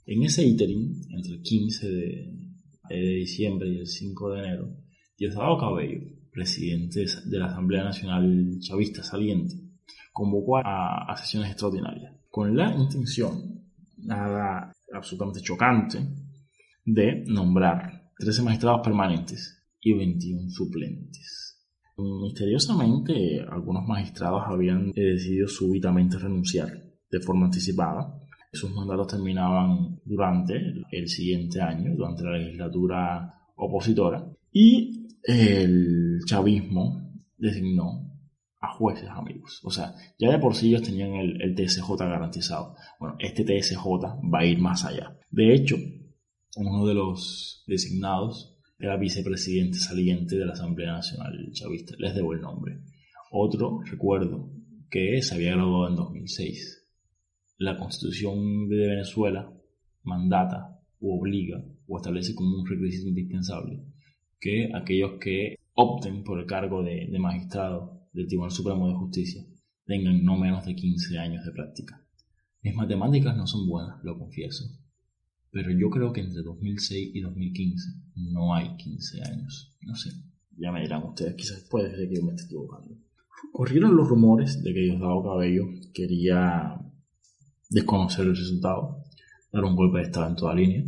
En ese ínterin, entre el 15 de diciembre y el 5 de enero, Diosdado Cabello, presidente de la Asamblea Nacional Chavista saliente, convocó a sesiones extraordinarias con la intención, nada absolutamente chocante, de nombrar 13 magistrados permanentes y 21 suplentes. Misteriosamente, algunos magistrados habían decidido súbitamente renunciar de forma anticipada. Sus mandatos terminaban durante el siguiente año, durante la legislatura opositora, y el chavismo designó a jueces amigos. O sea, ya de por sí ellos tenían el TSJ garantizado. Bueno, este TSJ va a ir más allá. De hecho, uno de los designados era vicepresidente saliente de la Asamblea Nacional Chavista. Les debo el nombre. Otro, recuerdo, que se había graduado en 2006. La Constitución de Venezuela mandata o obliga o establece como un requisito indispensable que aquellos que opten por el cargo de magistrado del Tribunal Supremo de Justicia tengan no menos de 15 años de práctica. Mis matemáticas no son buenas, lo confieso, pero yo creo que entre 2006 y 2015 no hay 15 años. No sé, ya me dirán ustedes, quizás puede ser que yo me esté equivocando. Corrieron los rumores de que Diosdado Cabello quería desconocer el resultado, dar un golpe de estado en toda línea.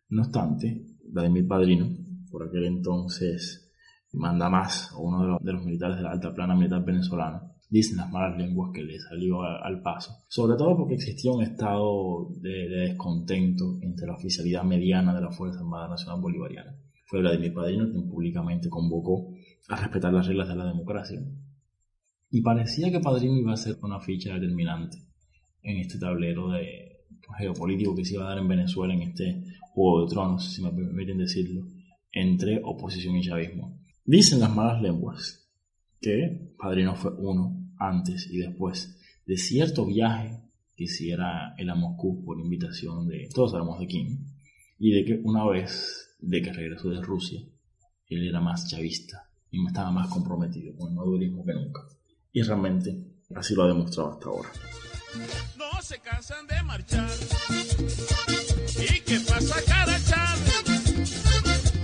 No obstante, Vladimir Padrino, por aquel entonces mandamás o uno de los militares de la alta plana militar venezolana, dicen las malas lenguas que le salió al paso, sobre todo porque existía un estado de descontento entre la oficialidad mediana de la Fuerza Armada Nacional Bolivariana fue Vladimir Padrino quien públicamente convocó a respetar las reglas de la democracia. Y parecía que Padrino iba a ser una ficha determinante en este tablero geopolítico que se iba a dar en Venezuela, en este juego de tronos, si me permiten decirlo, entre oposición y chavismo. Dicen las malas lenguas que Padrino fue uno antes y después de cierto viaje que hiciera él a Moscú por invitación de, todos sabemos de quién, y de que una vez de que regresó de Rusia, él era más chavista y estaba más comprometido con el madurismo que nunca. Y realmente así lo ha demostrado hasta ahora. No se cansan de marchar. ¿Y qué pasa, cara Chávez?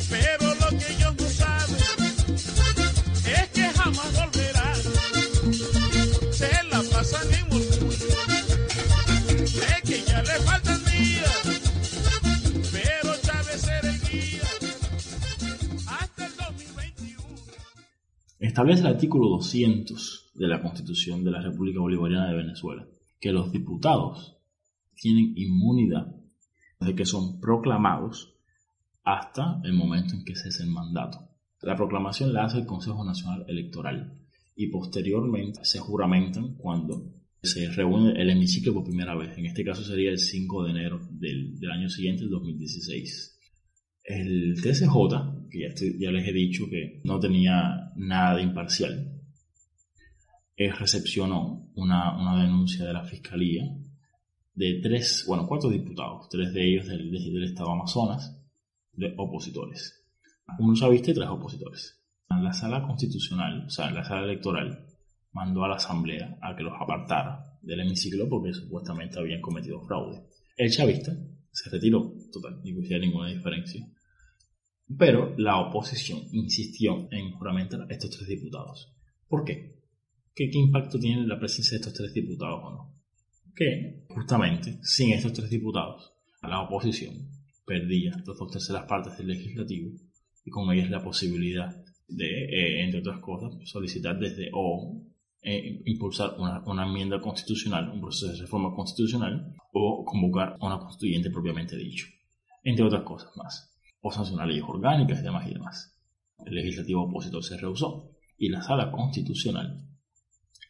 Pero lo que ellos no saben es que jamás volverán. Se la pasan en Moscú. Sé que ya le faltan días, pero Chávez será el guía hasta el 2021. Establece el artículo 200 de la Constitución de la República Bolivariana de Venezuela que los diputados tienen inmunidad desde que son proclamados hasta el momento en que cese el mandato. La proclamación la hace el Consejo Nacional Electoral y posteriormente se juramentan cuando se reúne el hemiciclo por primera vez. En este caso sería el 5 de enero del año siguiente, el 2016. El TSJ, que ya les he dicho que no tenía nada de imparcial, recepcionó una denuncia de la Fiscalía de 4 diputados, 3 de ellos del estado Amazonas, de opositores. Uno chavista y 3 opositores. La sala constitucional, o sea, la sala electoral, mandó a la asamblea a que los apartara del hemiciclo porque supuestamente habían cometido fraude. El chavista se retiró, total, ni que hubiera ninguna diferencia. Pero la oposición insistió en juramentar a estos 3 diputados. ¿Por qué? ¿Qué impacto tiene la presencia de estos 3 diputados o no? Que justamente sin estos 3 diputados la oposición perdía las 2/3 partes del legislativo y con ellas la posibilidad de, entre otras cosas, solicitar desde impulsar una enmienda constitucional, un proceso de reforma constitucional o convocar a una constituyente propiamente dicho, entre otras cosas más, o sancionar leyes orgánicas y demás y demás. El legislativo opositor se rehusó y la sala constitucional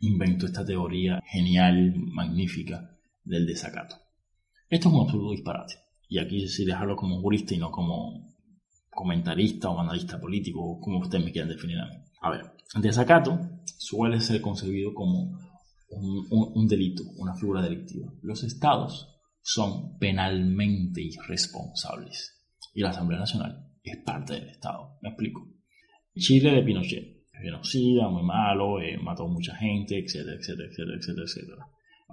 inventó esta teoría genial, magnífica, del desacato. Esto es un absoluto disparate. Y aquí sí dejarlo como jurista y no como comentarista o analista político, o como ustedes me quieran definir a mí. A ver, el desacato suele ser concebido como un delito, una figura delictiva. Los estados son penalmente irresponsables. Y la Asamblea Nacional es parte del estado. ¿Me explico? Chile de Pinochet. Genocida, muy malo, mató a mucha gente, etcétera, etcétera, etcétera, etcétera, etcétera.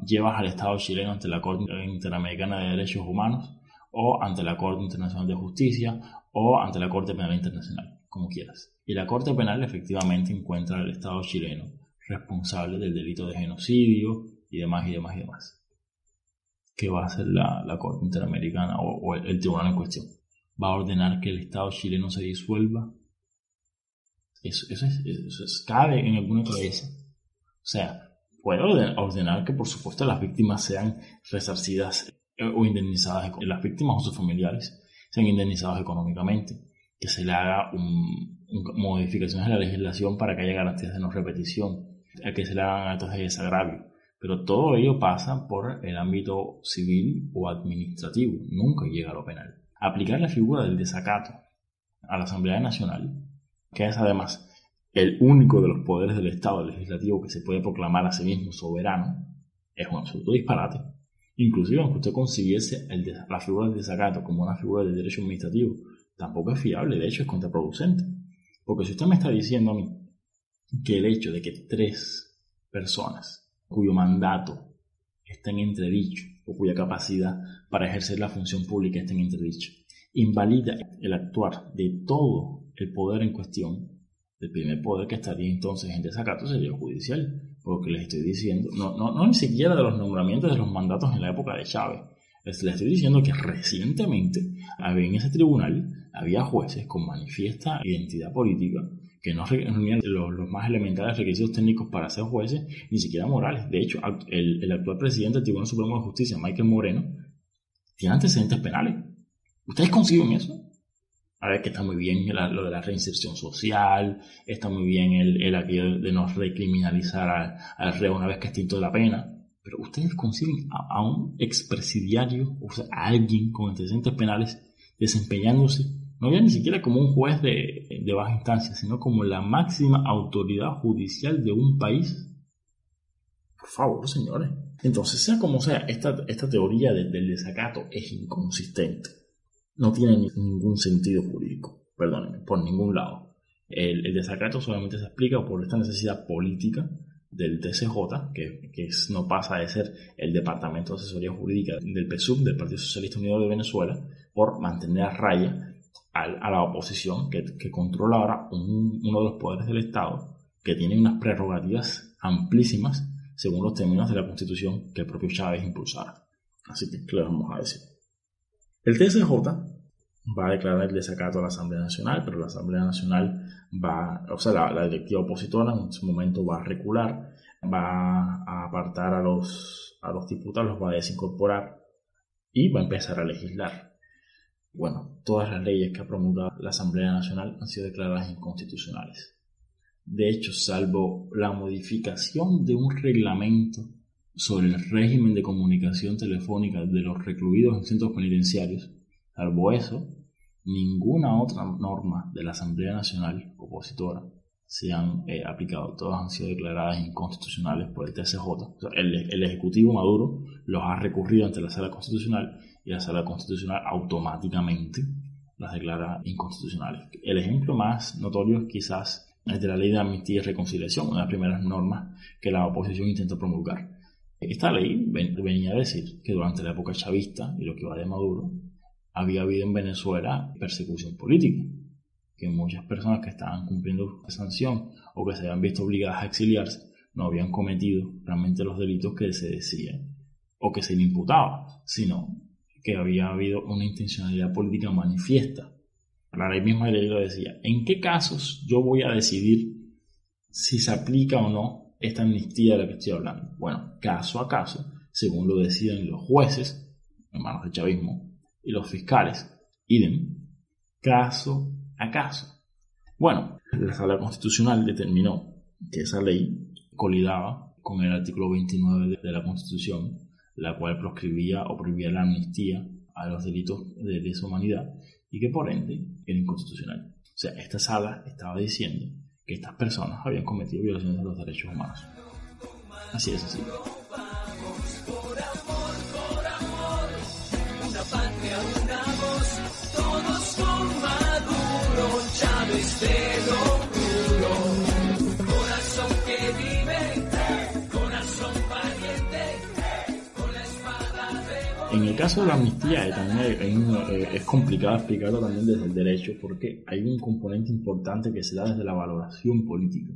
Llevas al Estado chileno ante la Corte Interamericana de Derechos Humanos o ante la Corte Internacional de Justicia o ante la Corte Penal Internacional, como quieras. Y la Corte Penal efectivamente encuentra al Estado chileno responsable del delito de genocidio y demás y demás y demás. ¿Qué va a hacer la Corte Interamericana o el tribunal en cuestión? ¿Va a ordenar que el Estado chileno se disuelva? Eso cabe en alguna cabeza. O sea, puede ordenar que por supuesto las víctimas sean resarcidas o indemnizadas, las víctimas o sus familiares sean indemnizados económicamente, que se le haga modificaciones a la legislación para que haya garantías de no repetición, que se le hagan actos de desagravio, pero todo ello pasa por el ámbito civil o administrativo, nunca llega a lo penal. Aplicar la figura del desacato a la Asamblea Nacional, que es además el único de los poderes del Estado legislativo que se puede proclamar a sí mismo soberano, es un absoluto disparate. Inclusive aunque usted concibiese la figura del desacato como una figura del derecho administrativo, tampoco es fiable, de hecho es contraproducente. Porque si usted me está diciendo a mí que el hecho de que 3 personas cuyo mandato está en entredicho o cuya capacidad para ejercer la función pública está en entredicho, invalida el actuar de todo el poder en cuestión, el primer poder que estaría entonces en desacato sería el judicial, porque les estoy diciendo, no ni siquiera de los nombramientos de los mandatos en la época de Chávez, les estoy diciendo que recientemente en ese tribunal había jueces con manifiesta identidad política que no reunían los más elementales requisitos técnicos para ser jueces, ni siquiera morales. De hecho, el actual presidente del Tribunal Supremo de Justicia, Michael Moreno, tiene antecedentes penales. ¿Ustedes conciben eso? A ver, que está muy bien lo de la reinserción social, está muy bien el aquello de no recriminalizar al reo una vez que extinto la pena. Pero ustedes conciben a un expresidiario, o sea, a alguien con antecedentes penales desempeñándose, no ya ni siquiera como un juez de baja instancia, sino como la máxima autoridad judicial de un país. Por favor, señores. Entonces, sea como sea, esta teoría del desacato es inconsistente. No tiene ningún sentido jurídico, perdónenme, por ningún lado. El desacato solamente se explica por esta necesidad política del TCJ, que no pasa de ser el Departamento de Asesoría Jurídica del PSUV, del Partido Socialista Unido de Venezuela, por mantener a raya a la oposición que controla ahora uno de los poderes del Estado, que tiene unas prerrogativas amplísimas según los términos de la Constitución que el propio Chávez impulsara. Así que, ¿qué le vamos a decir? El TCJ va a declarar el desacato a la Asamblea Nacional, pero la Asamblea Nacional la directiva opositora en su momento va a recular, va a apartar a los diputados, los va a desincorporar y va a empezar a legislar. Bueno, todas las leyes que ha promulgado la Asamblea Nacional han sido declaradas inconstitucionales. De hecho, salvo la modificación de un reglamento sobre el régimen de comunicación telefónica de los recluidos en centros penitenciarios, salvo eso, ninguna otra norma de la Asamblea Nacional opositora se han aplicado. Todas han sido declaradas inconstitucionales por el TCJ. O sea, el Ejecutivo Maduro los ha recurrido ante la Sala Constitucional y la Sala Constitucional automáticamente las declara inconstitucionales. El ejemplo más notorio quizás es de la Ley de Amnistía y Reconciliación, una de las primeras normas que la oposición intentó promulgar. Esta ley venía a decir que durante la época chavista y lo que va de Maduro, había habido en Venezuela persecución política, que muchas personas que estaban cumpliendo sanción o que se habían visto obligadas a exiliarse no habían cometido realmente los delitos que se decían o que se le imputaba, sino que había habido una intencionalidad política manifiesta. La ley misma lo decía: ¿en qué casos yo voy a decidir si se aplica o no esta amnistía de la que estoy hablando? Bueno, caso a caso, según lo deciden los jueces, en manos del chavismo, y los fiscales, idem, caso a caso. Bueno, la Sala Constitucional determinó que esa ley colidaba con el artículo 29 de la Constitución, la cual proscribía o prohibía la amnistía a los delitos de lesa humanidad y que por ende era inconstitucional. O sea, esta sala estaba diciendo que estas personas habían cometido violaciones de los derechos humanos. Así de sencillo. Una patria, una voz, todos con Maduro, Chávez de lo puro. Corazón que vive, corazón valiente, con la espada de... En el caso de la amnistía también es complicado explicarlo también desde el derecho, porque hay un componente importante que se da desde la valoración política.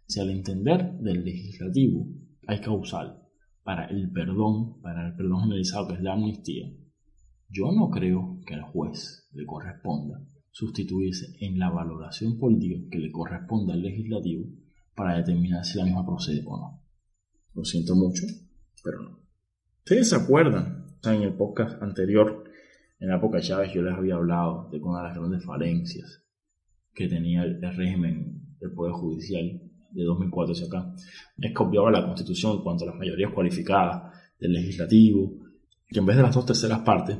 Si al entender del legislativo hay causal para el perdón generalizado que es la amnistía, yo no creo que al juez le corresponda sustituirse en la valoración política que le corresponde al legislativo para determinar si la misma procede o no. Lo siento mucho, pero no. ¿Ustedes se acuerdan? O sea, en el podcast anterior, en la época de Chávez, yo les había hablado de una de las grandes falencias que tenía el régimen del Poder Judicial de 2004 hacia acá, es que obviaba la Constitución en cuanto a las mayorías cualificadas del legislativo, que en vez de las 2/3 partes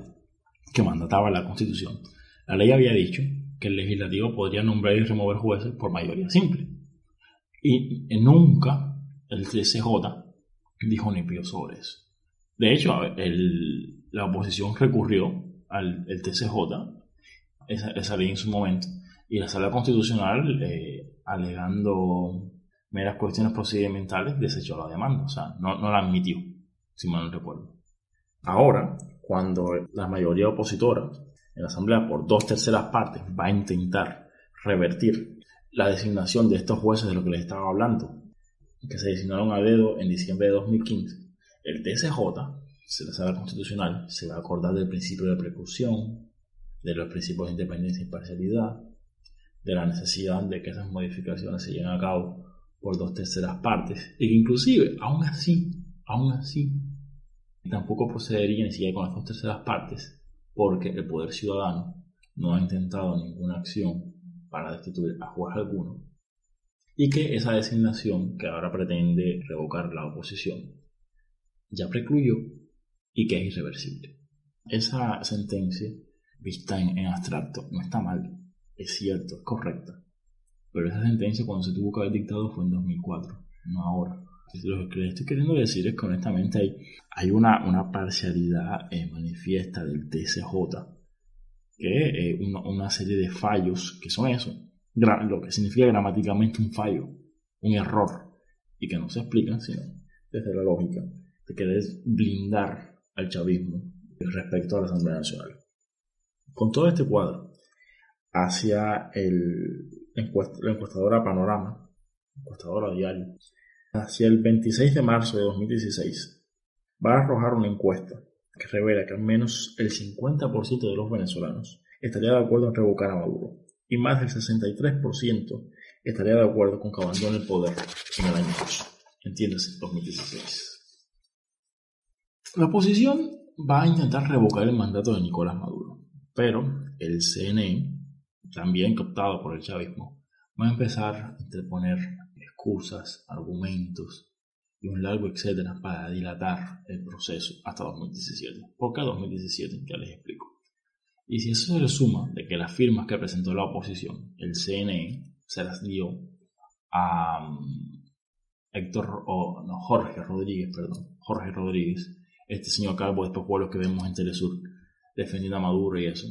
que mandataba la Constitución, la ley había dicho que el legislativo podría nombrar y remover jueces por mayoría simple. Y nunca el TCJ dijo ni pío sobre eso. De hecho, la oposición recurrió al TCJ, esa ley en su momento, y la Sala Constitucional, alegando meras cuestiones procedimentales, desechó la demanda. O sea, no la admitió, si mal no recuerdo. Ahora, cuando la mayoría opositora en la Asamblea por 2/3 partes va a intentar revertir la designación de estos jueces de lo que les estaba hablando, que se designaron a dedo en diciembre de 2015, el TCJ, la Sala Constitucional, se va a acordar del principio de precaución, de los principios de independencia e imparcialidad, de la necesidad de que esas modificaciones se lleven a cabo por 2/3 partes, y que inclusive, aún así, tampoco procedería ni siquiera con las 2/3 partes, porque el poder ciudadano no ha intentado ninguna acción para destituir a juez alguno, y que esa designación que ahora pretende revocar la oposición ya precluyó y que es irreversible. Esa sentencia, vista en abstracto, no está mal, es cierto, es correcta, pero esa sentencia cuando se tuvo que haber dictado fue en 2004, no ahora. Lo que les estoy queriendo decir es que honestamente hay una parcialidad manifiesta del TSJ, que una serie de fallos que son eso, lo que significa gramáticamente un fallo, un error, y que no se explican sino desde la lógica de querer blindar al chavismo respecto a la Asamblea Nacional. Con todo este cuadro, hacia la encuestadora Panorama, encuestadora diario, hacia el 26 de marzo de 2016, va a arrojar una encuesta que revela que al menos el 50% de los venezolanos estaría de acuerdo en revocar a Maduro y más del 63% estaría de acuerdo con que abandone el poder en el año 2, entiéndase, 2016. La oposición va a intentar revocar el mandato de Nicolás Maduro, pero el CNE, también cooptado por el chavismo, va a empezar a interponer excusas, argumentos y un largo etcétera para dilatar el proceso hasta 2017. ¿Por qué 2017? Ya les explico. Y si eso se le suma de que las firmas que presentó la oposición, el CNE, se las dio a Jorge Rodríguez, este señor calvo de estos pueblos que vemos en Telesur defendiendo a Maduro y eso,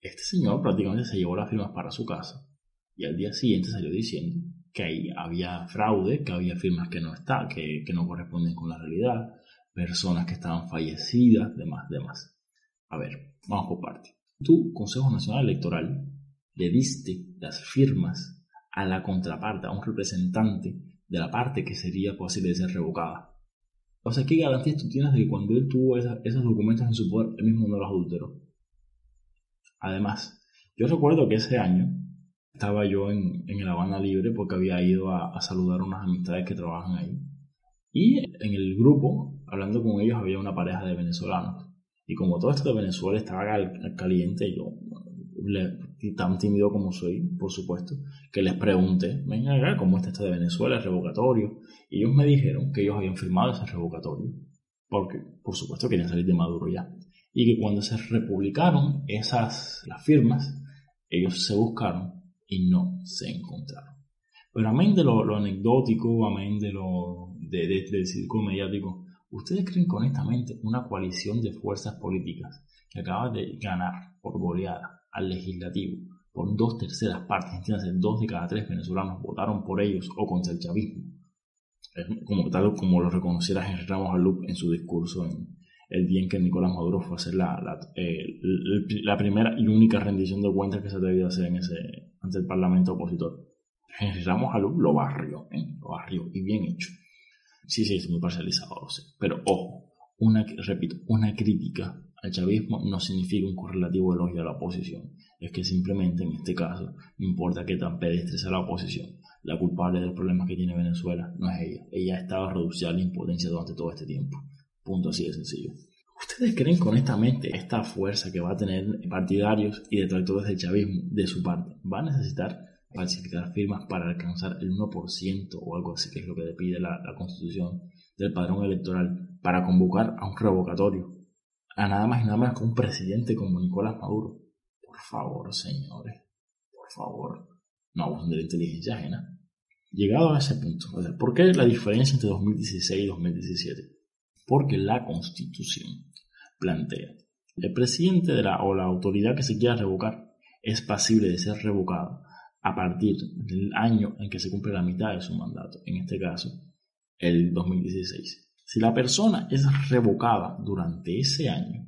este señor prácticamente se llevó las firmas para su casa y al día siguiente salió diciendo que ahí había fraude, que había firmas que no corresponden con la realidad, personas que estaban fallecidas, demás. A ver, vamos por parte. Tú, Consejo Nacional Electoral, le diste las firmas a la contraparte, a un representante de la parte que sería posible de ser revocada. O sea, ¿qué garantías tú tienes de que cuando él tuvo esos documentos en su poder, él mismo no los adulteró? Además, yo recuerdo que ese año estaba yo en La Habana Libre porque había ido a saludar a unas amistades que trabajan ahí. Y en el grupo, hablando con ellos, había una pareja de venezolanos. Y como todo esto de Venezuela estaba caliente, yo, tan tímido como soy, por supuesto, que les pregunté, venga acá, ¿cómo está esto de Venezuela, el revocatorio? Y ellos me dijeron que ellos habían firmado ese revocatorio, porque, por supuesto, querían salir de Maduro ya. Y que cuando se republicaron las firmas, ellos se buscaron y no se encontraron. Pero amén de lo anecdótico, amén del circo mediático, ¿ustedes creen que honestamente una coalición de fuerzas políticas que acaba de ganar por goleada al legislativo por 2/3 partes, entiéndase, 2 de cada 3 venezolanos votaron por ellos o contra el chavismo, tal como lo reconociera Henry Ramos Alup en su discurso el día en que Nicolás Maduro fue a hacer la primera y única rendición de cuentas que se debió hacer ante el parlamento opositor? Henry Ramos Alup lo barrió y bien hecho. Sí, es muy parcializado, lo sé. Pero ojo, una crítica al chavismo no significa un correlativo elogio a la oposición. Es que simplemente en este caso, no importa qué tan pedestre sea la oposición, la culpable del problema que tiene Venezuela no es ella. Ella ha estado reducida a la impotencia durante todo este tiempo. Punto, así de sencillo. ¿Ustedes creen que honestamente esta fuerza que va a tener partidarios y detractores del chavismo de su parte va a necesitar falsificar firmas para alcanzar el 1% o algo así, que es lo que le pide la Constitución del padrón electoral, para convocar a un revocatorio a nada más y nada menos que un presidente como Nicolás Maduro? Por favor, señores, por favor, no abusen de la inteligencia ajena. Llegado a ese punto, ¿por qué la diferencia entre 2016 y 2017? Porque la Constitución plantea el presidente o la autoridad que se quiera revocar es pasible de ser revocado a partir del año en que se cumple la mitad de su mandato, en este caso, el 2016. Si la persona es revocada durante ese año,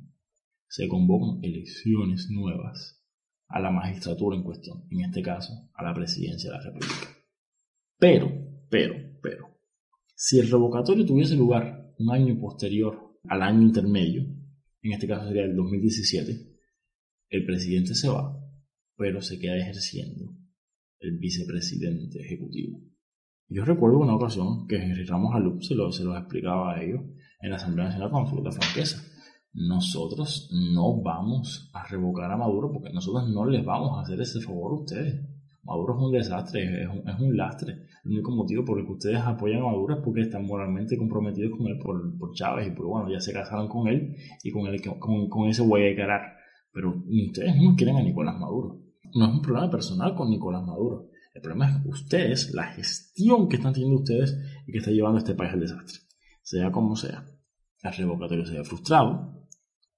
se convocan elecciones nuevas a la magistratura en cuestión, en este caso, a la presidencia de la República. Pero, si el revocatorio tuviese lugar un año posterior al año intermedio, en este caso sería el 2017, el presidente se va, pero se queda ejerciendo el vicepresidente ejecutivo. Yo recuerdo una ocasión que Henry Ramos Alup se los explicaba a ellos en la Asamblea Nacional con absoluta franqueza. nosotros no vamos a revocar a Maduro porque nosotros no les vamos a hacer ese favor a ustedes. Maduro es un desastre, es un lastre. El único motivo por el que ustedes apoyan a Maduro es porque están moralmente comprometidos con él por Chávez y bueno, ya se casaron con él y con ese güey de carar. Pero ustedes no quieren a Nicolás Maduro. No es un problema personal con Nicolás Maduro. El problema es ustedes, la gestión que están teniendo ustedes y que está llevando a este país al desastre. Sea como sea, el revocatorio se ha frustrado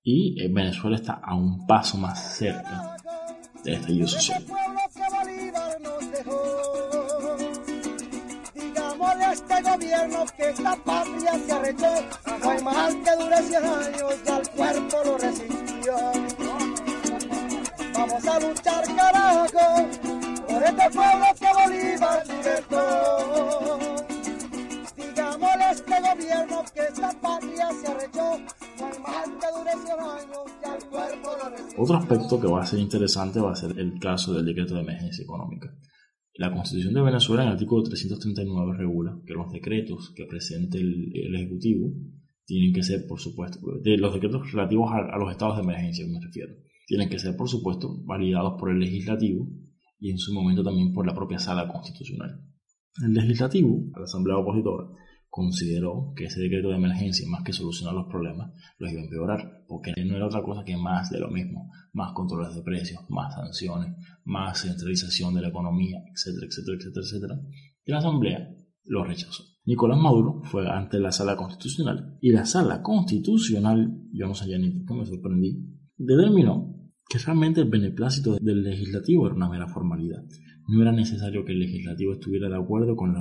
y Venezuela está a un paso más cerca del estallido social. Digámosle a este gobierno que esta patria se arrechó. No hay mal que dure 100 años, ya el cuerpo lo resistió. Vamos a luchar, carajo, por este pueblo que Bolívar libertó. Digámosle a este gobierno que esta patria se arrechó. No hay mal que dure 100 años, ya el cuerpo lo resistió. Otro aspecto que va a ser interesante va a ser el caso del decreto de emergencia económica. La Constitución de Venezuela en el artículo 339 regula que los decretos que presente el Ejecutivo tienen que ser, por supuesto, los decretos relativos a los estados de emergencia me refiero, tienen que ser, por supuesto, validados por el Legislativo y en su momento también por la propia Sala Constitucional. El Legislativo, la Asamblea Opositora, consideró que ese decreto de emergencia, más que solucionar los problemas, los iba a empeorar, porque no era otra cosa que más de lo mismo, más controles de precios, más sanciones, más centralización de la economía, etcétera, etcétera, etcétera, etcétera. Y la Asamblea lo rechazó. Nicolás Maduro fue ante la Sala Constitucional y la Sala Constitucional, yo no sabía ni por qué me sorprendí, determinó que realmente el beneplácito del Legislativo era una mera formalidad. No era necesario que el Legislativo estuviera de acuerdo con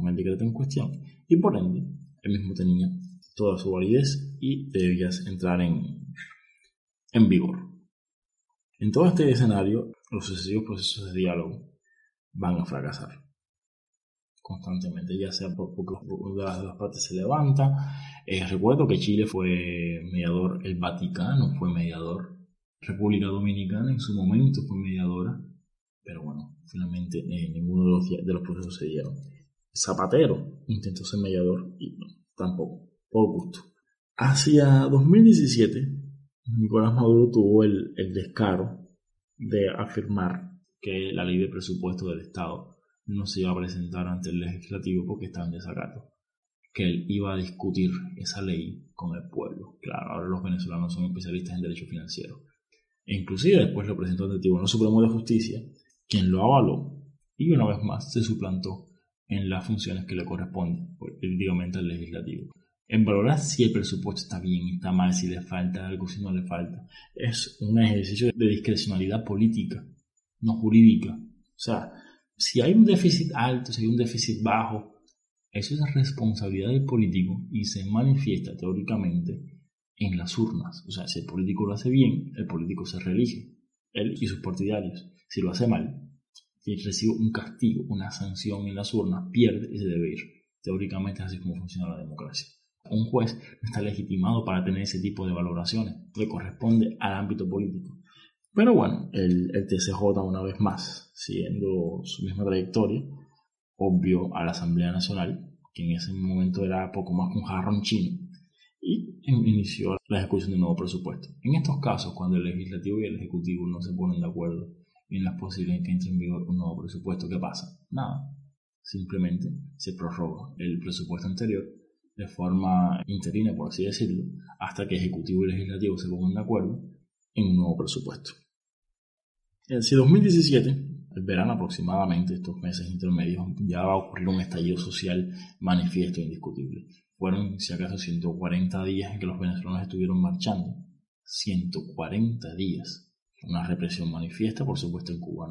el decreto en cuestión y por ende él mismo tenía toda su validez y debía entrar en vigor. En todo este escenario, los sucesivos procesos de diálogo van a fracasar constantemente, ya sea porque una de las partes se levanta. Recuerdo que Chile fue mediador, el Vaticano fue mediador, República Dominicana en su momento fue mediadora, pero bueno, finalmente ninguno de los procesos se dieron. Zapatero intentó ser mediador y no, tampoco, por gusto. Hacia 2017, Nicolás Maduro tuvo el descaro de afirmar que la ley de presupuesto del Estado no se iba a presentar ante el Legislativo porque estaba en desacato, que él iba a discutir esa ley con el pueblo. Claro, ahora los venezolanos son especialistas en derecho financiero. E inclusive después lo presentó ante el Tribunal Supremo de Justicia, quien lo avaló y una vez más se suplantó en las funciones que le corresponden políticamente al legislativo. En valorar si el presupuesto está bien, está mal, si le falta algo, si no le falta, es un ejercicio de discrecionalidad política, no jurídica. O sea, si hay un déficit alto, si hay un déficit bajo, eso es responsabilidad del político y se manifiesta teóricamente en las urnas. O sea, si el político lo hace bien, el político se reelige, él y sus partidarios. Si lo hace mal, y recibe un castigo, una sanción en las urnas, pierde y se debe ir. Teóricamente es así como funciona la democracia. Un juez no está legitimado para tener ese tipo de valoraciones, le corresponde al ámbito político. Pero bueno, el TCJ una vez más, siguiendo su misma trayectoria, obvió a la Asamblea Nacional, que en ese momento era poco más que un jarrón chino, y inició la ejecución de un nuevo presupuesto. En estos casos, cuando el Legislativo y el Ejecutivo no se ponen de acuerdo en las posibilidades que entre en vigor un nuevo presupuesto, ¿qué pasa? Nada, simplemente se prorroga el presupuesto anterior de forma interina, por así decirlo, hasta que Ejecutivo y Legislativo se pongan de acuerdo en un nuevo presupuesto. Si 2017, el verano aproximadamente, estos meses intermedios, ya va a ocurrir un estallido social manifiesto e indiscutible. Fueron, si acaso, 140 días en que los venezolanos estuvieron marchando. 140 días. Una represión manifiesta, por supuesto en Cuba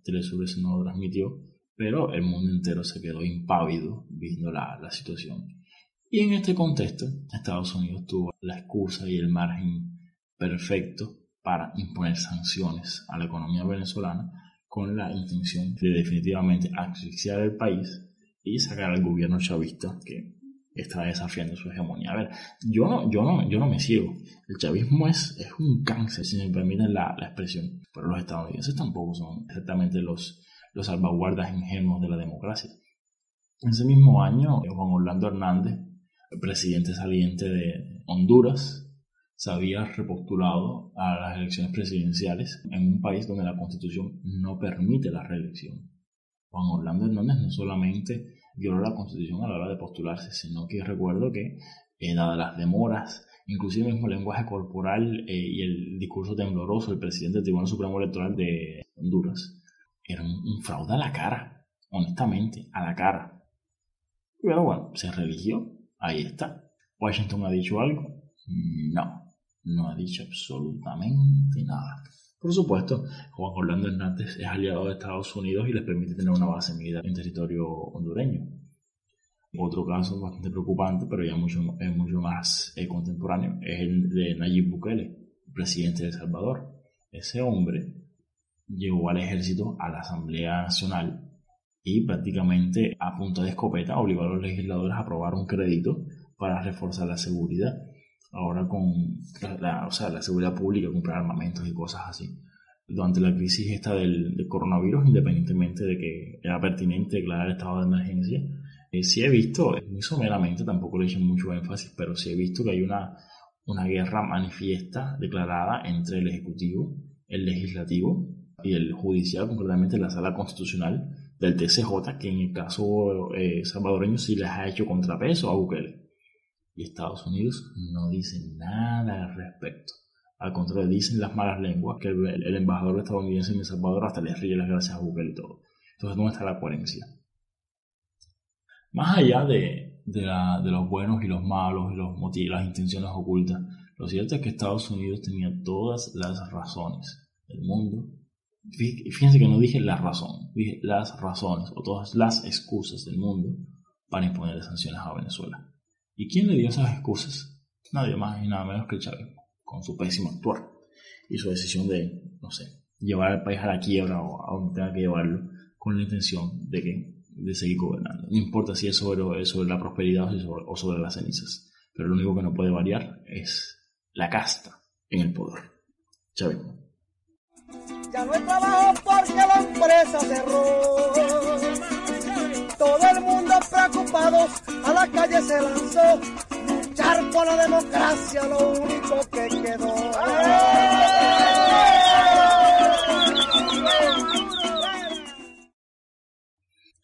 Telesur eso no lo transmitió, pero el mundo entero se quedó impávido viendo la situación. Y en este contexto, Estados Unidos tuvo la excusa y el margen perfecto para imponer sanciones a la economía venezolana con la intención de definitivamente asfixiar el país y sacar al gobierno chavista que está desafiando su hegemonía. A ver, yo no me ciego. El chavismo es un cáncer, si me permiten la expresión, pero los estadounidenses tampoco son exactamente los salvaguardas ingenuos de la democracia. En ese mismo año, Juan Orlando Hernández, el presidente saliente de Honduras, se había repostulado a las elecciones presidenciales en un país donde la Constitución no permite la reelección. Juan Orlando Hernández no solamente violó la Constitución a la hora de postularse, sino que recuerdo que, dadas las demoras, inclusive el mismo lenguaje corporal y el discurso tembloroso del presidente del Tribunal Supremo Electoral de Honduras, era un fraude a la cara, honestamente, a la cara. Pero bueno, se religió, ahí está. ¿Washington ha dicho algo? No ha dicho absolutamente nada. Por supuesto, Juan Orlando Hernández es aliado de Estados Unidos y les permite tener una base militar en territorio hondureño. Otro caso bastante preocupante, pero ya mucho más contemporáneo, es el de Nayib Bukele, presidente de El Salvador. Ese hombre llevó al ejército a la Asamblea Nacional y prácticamente a punta de escopeta obligó a los legisladores a aprobar un crédito para reforzar la seguridad. Ahora con la seguridad pública, comprar armamentos y cosas así. Durante la crisis esta del coronavirus, independientemente de que era pertinente declarar el estado de emergencia, sí he visto, muy someramente, tampoco le he hecho mucho énfasis, pero sí he visto que hay una guerra manifiesta declarada entre el Ejecutivo, el Legislativo y el Judicial, concretamente la Sala Constitucional del TCJ, que en el caso salvadoreño sí les ha hecho contrapeso a Bukele. Y Estados Unidos no dice nada al respecto. Al contrario, dicen las malas lenguas que el embajador estadounidense en El Salvador hasta les ríe las gracias a Bukele y todo. Entonces, ¿dónde está la coherencia? Más allá de los buenos y los malos y los motivos, las intenciones ocultas, lo cierto es que Estados Unidos tenía todas las razones del mundo. Fíjense que no dije la razón, dije las razones o todas las excusas del mundo para imponer sanciones a Venezuela. ¿Y quién le dio esas excusas? Nadie más y nada menos que Chávez, con su pésimo actuar y su decisión de, llevar al país a la quiebra o a donde tenga que llevarlo, con la intención de seguir gobernando. No importa si es sobre la prosperidad o sobre las cenizas, pero lo único que no puede variar es la casta en el poder. Chávez. Ya no hay trabajo porque la empresa cerró. Todo el mundo preocupado a la calle se lanzó. Luchar por la democracia, lo único que quedó.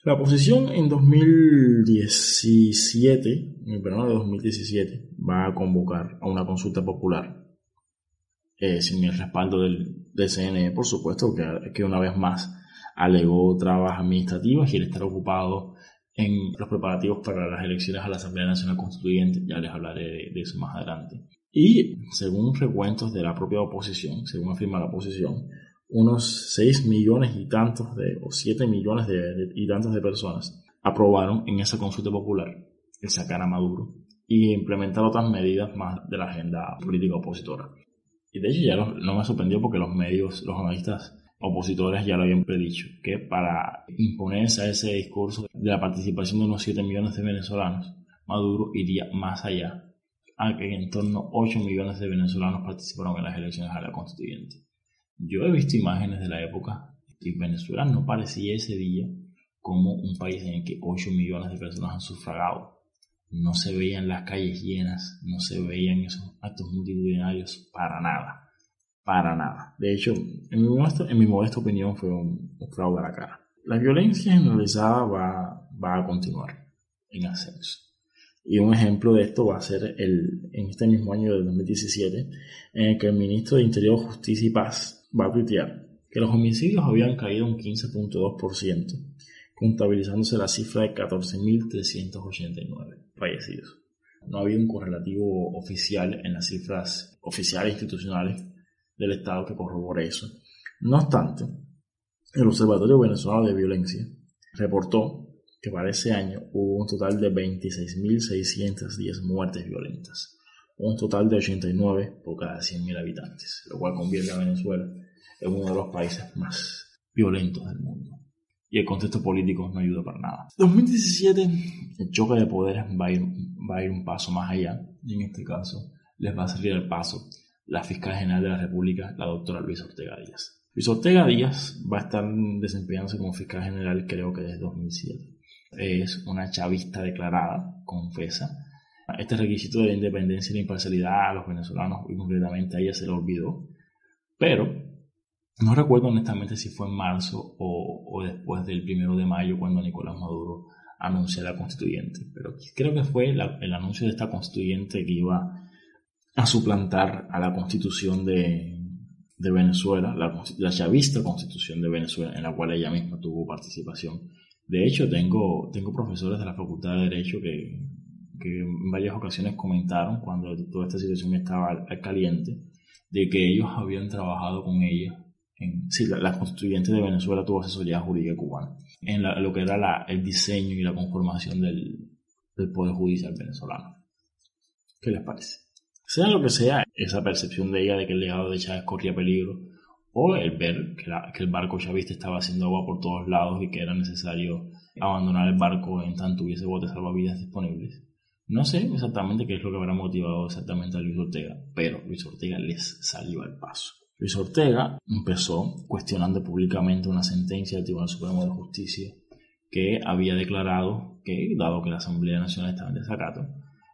La oposición en 2017, en el verano de 2017, va a convocar a una consulta popular sin el respaldo del CNE, por supuesto, que una vez más alegó trabas administrativas y el estar ocupado en los preparativos para las elecciones a la Asamblea Nacional Constituyente. Ya les hablaré de eso más adelante. Y según recuentos de la propia oposición, según afirma la oposición, unos 6 millones y tantos o 7 millones y tantos de personas aprobaron en esa consulta popular el sacar a Maduro y implementar otras medidas más de la agenda política opositora. Y de hecho ya no me sorprendió porque los medios, los analistas opositores ya lo habían predicho, que para imponerse a ese discurso de la participación de unos 7 millones de venezolanos, Maduro iría más allá, a que en torno a 8 millones de venezolanos participaron en las elecciones a la constituyente. Yo he visto imágenes de la época y Venezuela no parecía ese día como un país en el que 8 millones de personas han sufragado. No se veían las calles llenas, no se veían esos actos multitudinarios para nada. Para nada. De hecho, en mi modesta opinión fue un fraude a la cara. La violencia generalizada va a continuar en ascenso. Y un ejemplo de esto va a ser en este mismo año del 2017, en el que el ministro de Interior, Justicia y Paz va a tuitear que los homicidios habían caído un 15.2%, contabilizándose la cifra de 14.389 fallecidos. No ha habido un correlativo oficial en las cifras oficiales institucionales del Estado que corrobore eso. No obstante, el Observatorio Venezolano de Violencia reportó que para ese año hubo un total de 26.610 muertes violentas, un total de 89 por cada 100.000 habitantes, lo cual convierte a Venezuela en uno de los países más violentos del mundo. Y el contexto político no ayuda para nada. 2017, el choque de poderes va a ir un paso más allá, y en este caso les va a salir al paso la fiscal general de la República, la doctora Luisa Ortega Díaz. Luisa Ortega Díaz va a estar desempeñándose como fiscal general creo que desde 2007. Es una chavista declarada, confesa, Este requisito de la independencia y la imparcialidad a los venezolanos, y concretamente a ella, se le olvidó. Pero no recuerdo honestamente si fue en marzo o después del 1 de mayo cuando Nicolás Maduro anunció la constituyente. Pero creo que fue el anuncio de esta constituyente que iba a suplantar a la constitución de Venezuela, la chavista constitución de Venezuela, en la cual ella misma tuvo participación. De hecho, tengo profesores de la Facultad de Derecho que en varias ocasiones comentaron, cuando toda esta situación estaba al caliente, de que ellos habían trabajado con ella. La constituyente de Venezuela tuvo asesoría jurídica cubana en lo que era el diseño y la conformación del Poder Judicial venezolano. ¿Qué les parece? Sea lo que sea, esa percepción de ella de que el legado de Chávez corría peligro, o el ver que el barco chavista estaba haciendo agua por todos lados y que era necesario abandonar el barco en tanto hubiese botes salvavidas disponibles. No sé exactamente qué es lo que habrá motivado exactamente a Luis Ortega, pero Luis Ortega les salió al paso. Luis Ortega empezó cuestionando públicamente una sentencia del Tribunal Supremo de Justicia que había declarado que, dado que la Asamblea Nacional estaba en desacato,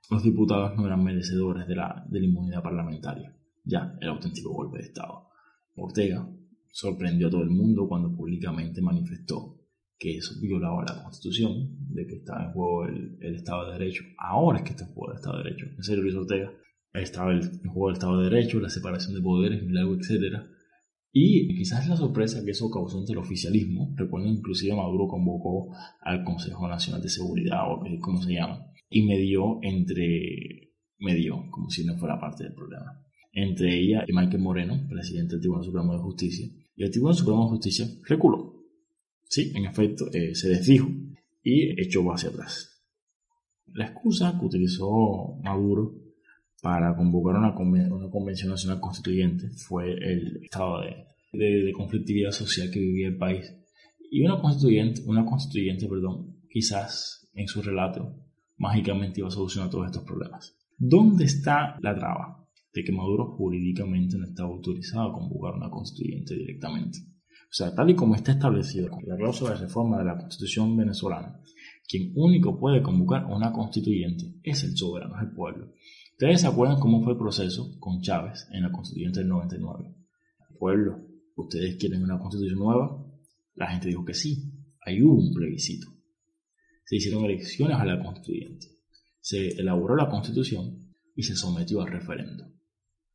los diputados no eran merecedores de la inmunidad parlamentaria. Ya, el auténtico golpe de Estado. Ortega sorprendió a todo el mundo cuando públicamente manifestó que eso violaba la Constitución, de que estaba en juego el Estado de Derecho. Ahora es que está en juego el Estado de Derecho. En serio, Luis Ortega, estaba en juego el Estado de Derecho, la separación de poderes, milagro, etc. Y quizás la sorpresa que eso causó entre el oficialismo. Recuerden, inclusive Maduro convocó al Consejo Nacional de Seguridad, o como se llama, y medió, como si no fuera parte del problema, entre ella y Michael Moreno, presidente del Tribunal Supremo de Justicia. Y el Tribunal Supremo de Justicia reculó. Sí, en efecto, se desdijo y echó hacia atrás. La excusa que utilizó Maduro para convocar una convención nacional constituyente fue el estado de conflictividad social que vivía el país. Y una constituyente, quizás en su relato, mágicamente iba a solucionar todos estos problemas. ¿Dónde está la traba? De que Maduro jurídicamente no estaba autorizado a convocar una constituyente directamente. O sea, tal y como está establecido con la cláusula de reforma de la Constitución venezolana, quien único puede convocar una constituyente es el soberano, es el pueblo. ¿Ustedes se acuerdan cómo fue el proceso con Chávez en la Constituyente del 99? Pueblo, ¿ustedes quieren una constitución nueva? La gente dijo que sí. Ahí hubo un plebiscito. Se hicieron elecciones a la constituyente. Se elaboró la constitución y se sometió al referendo.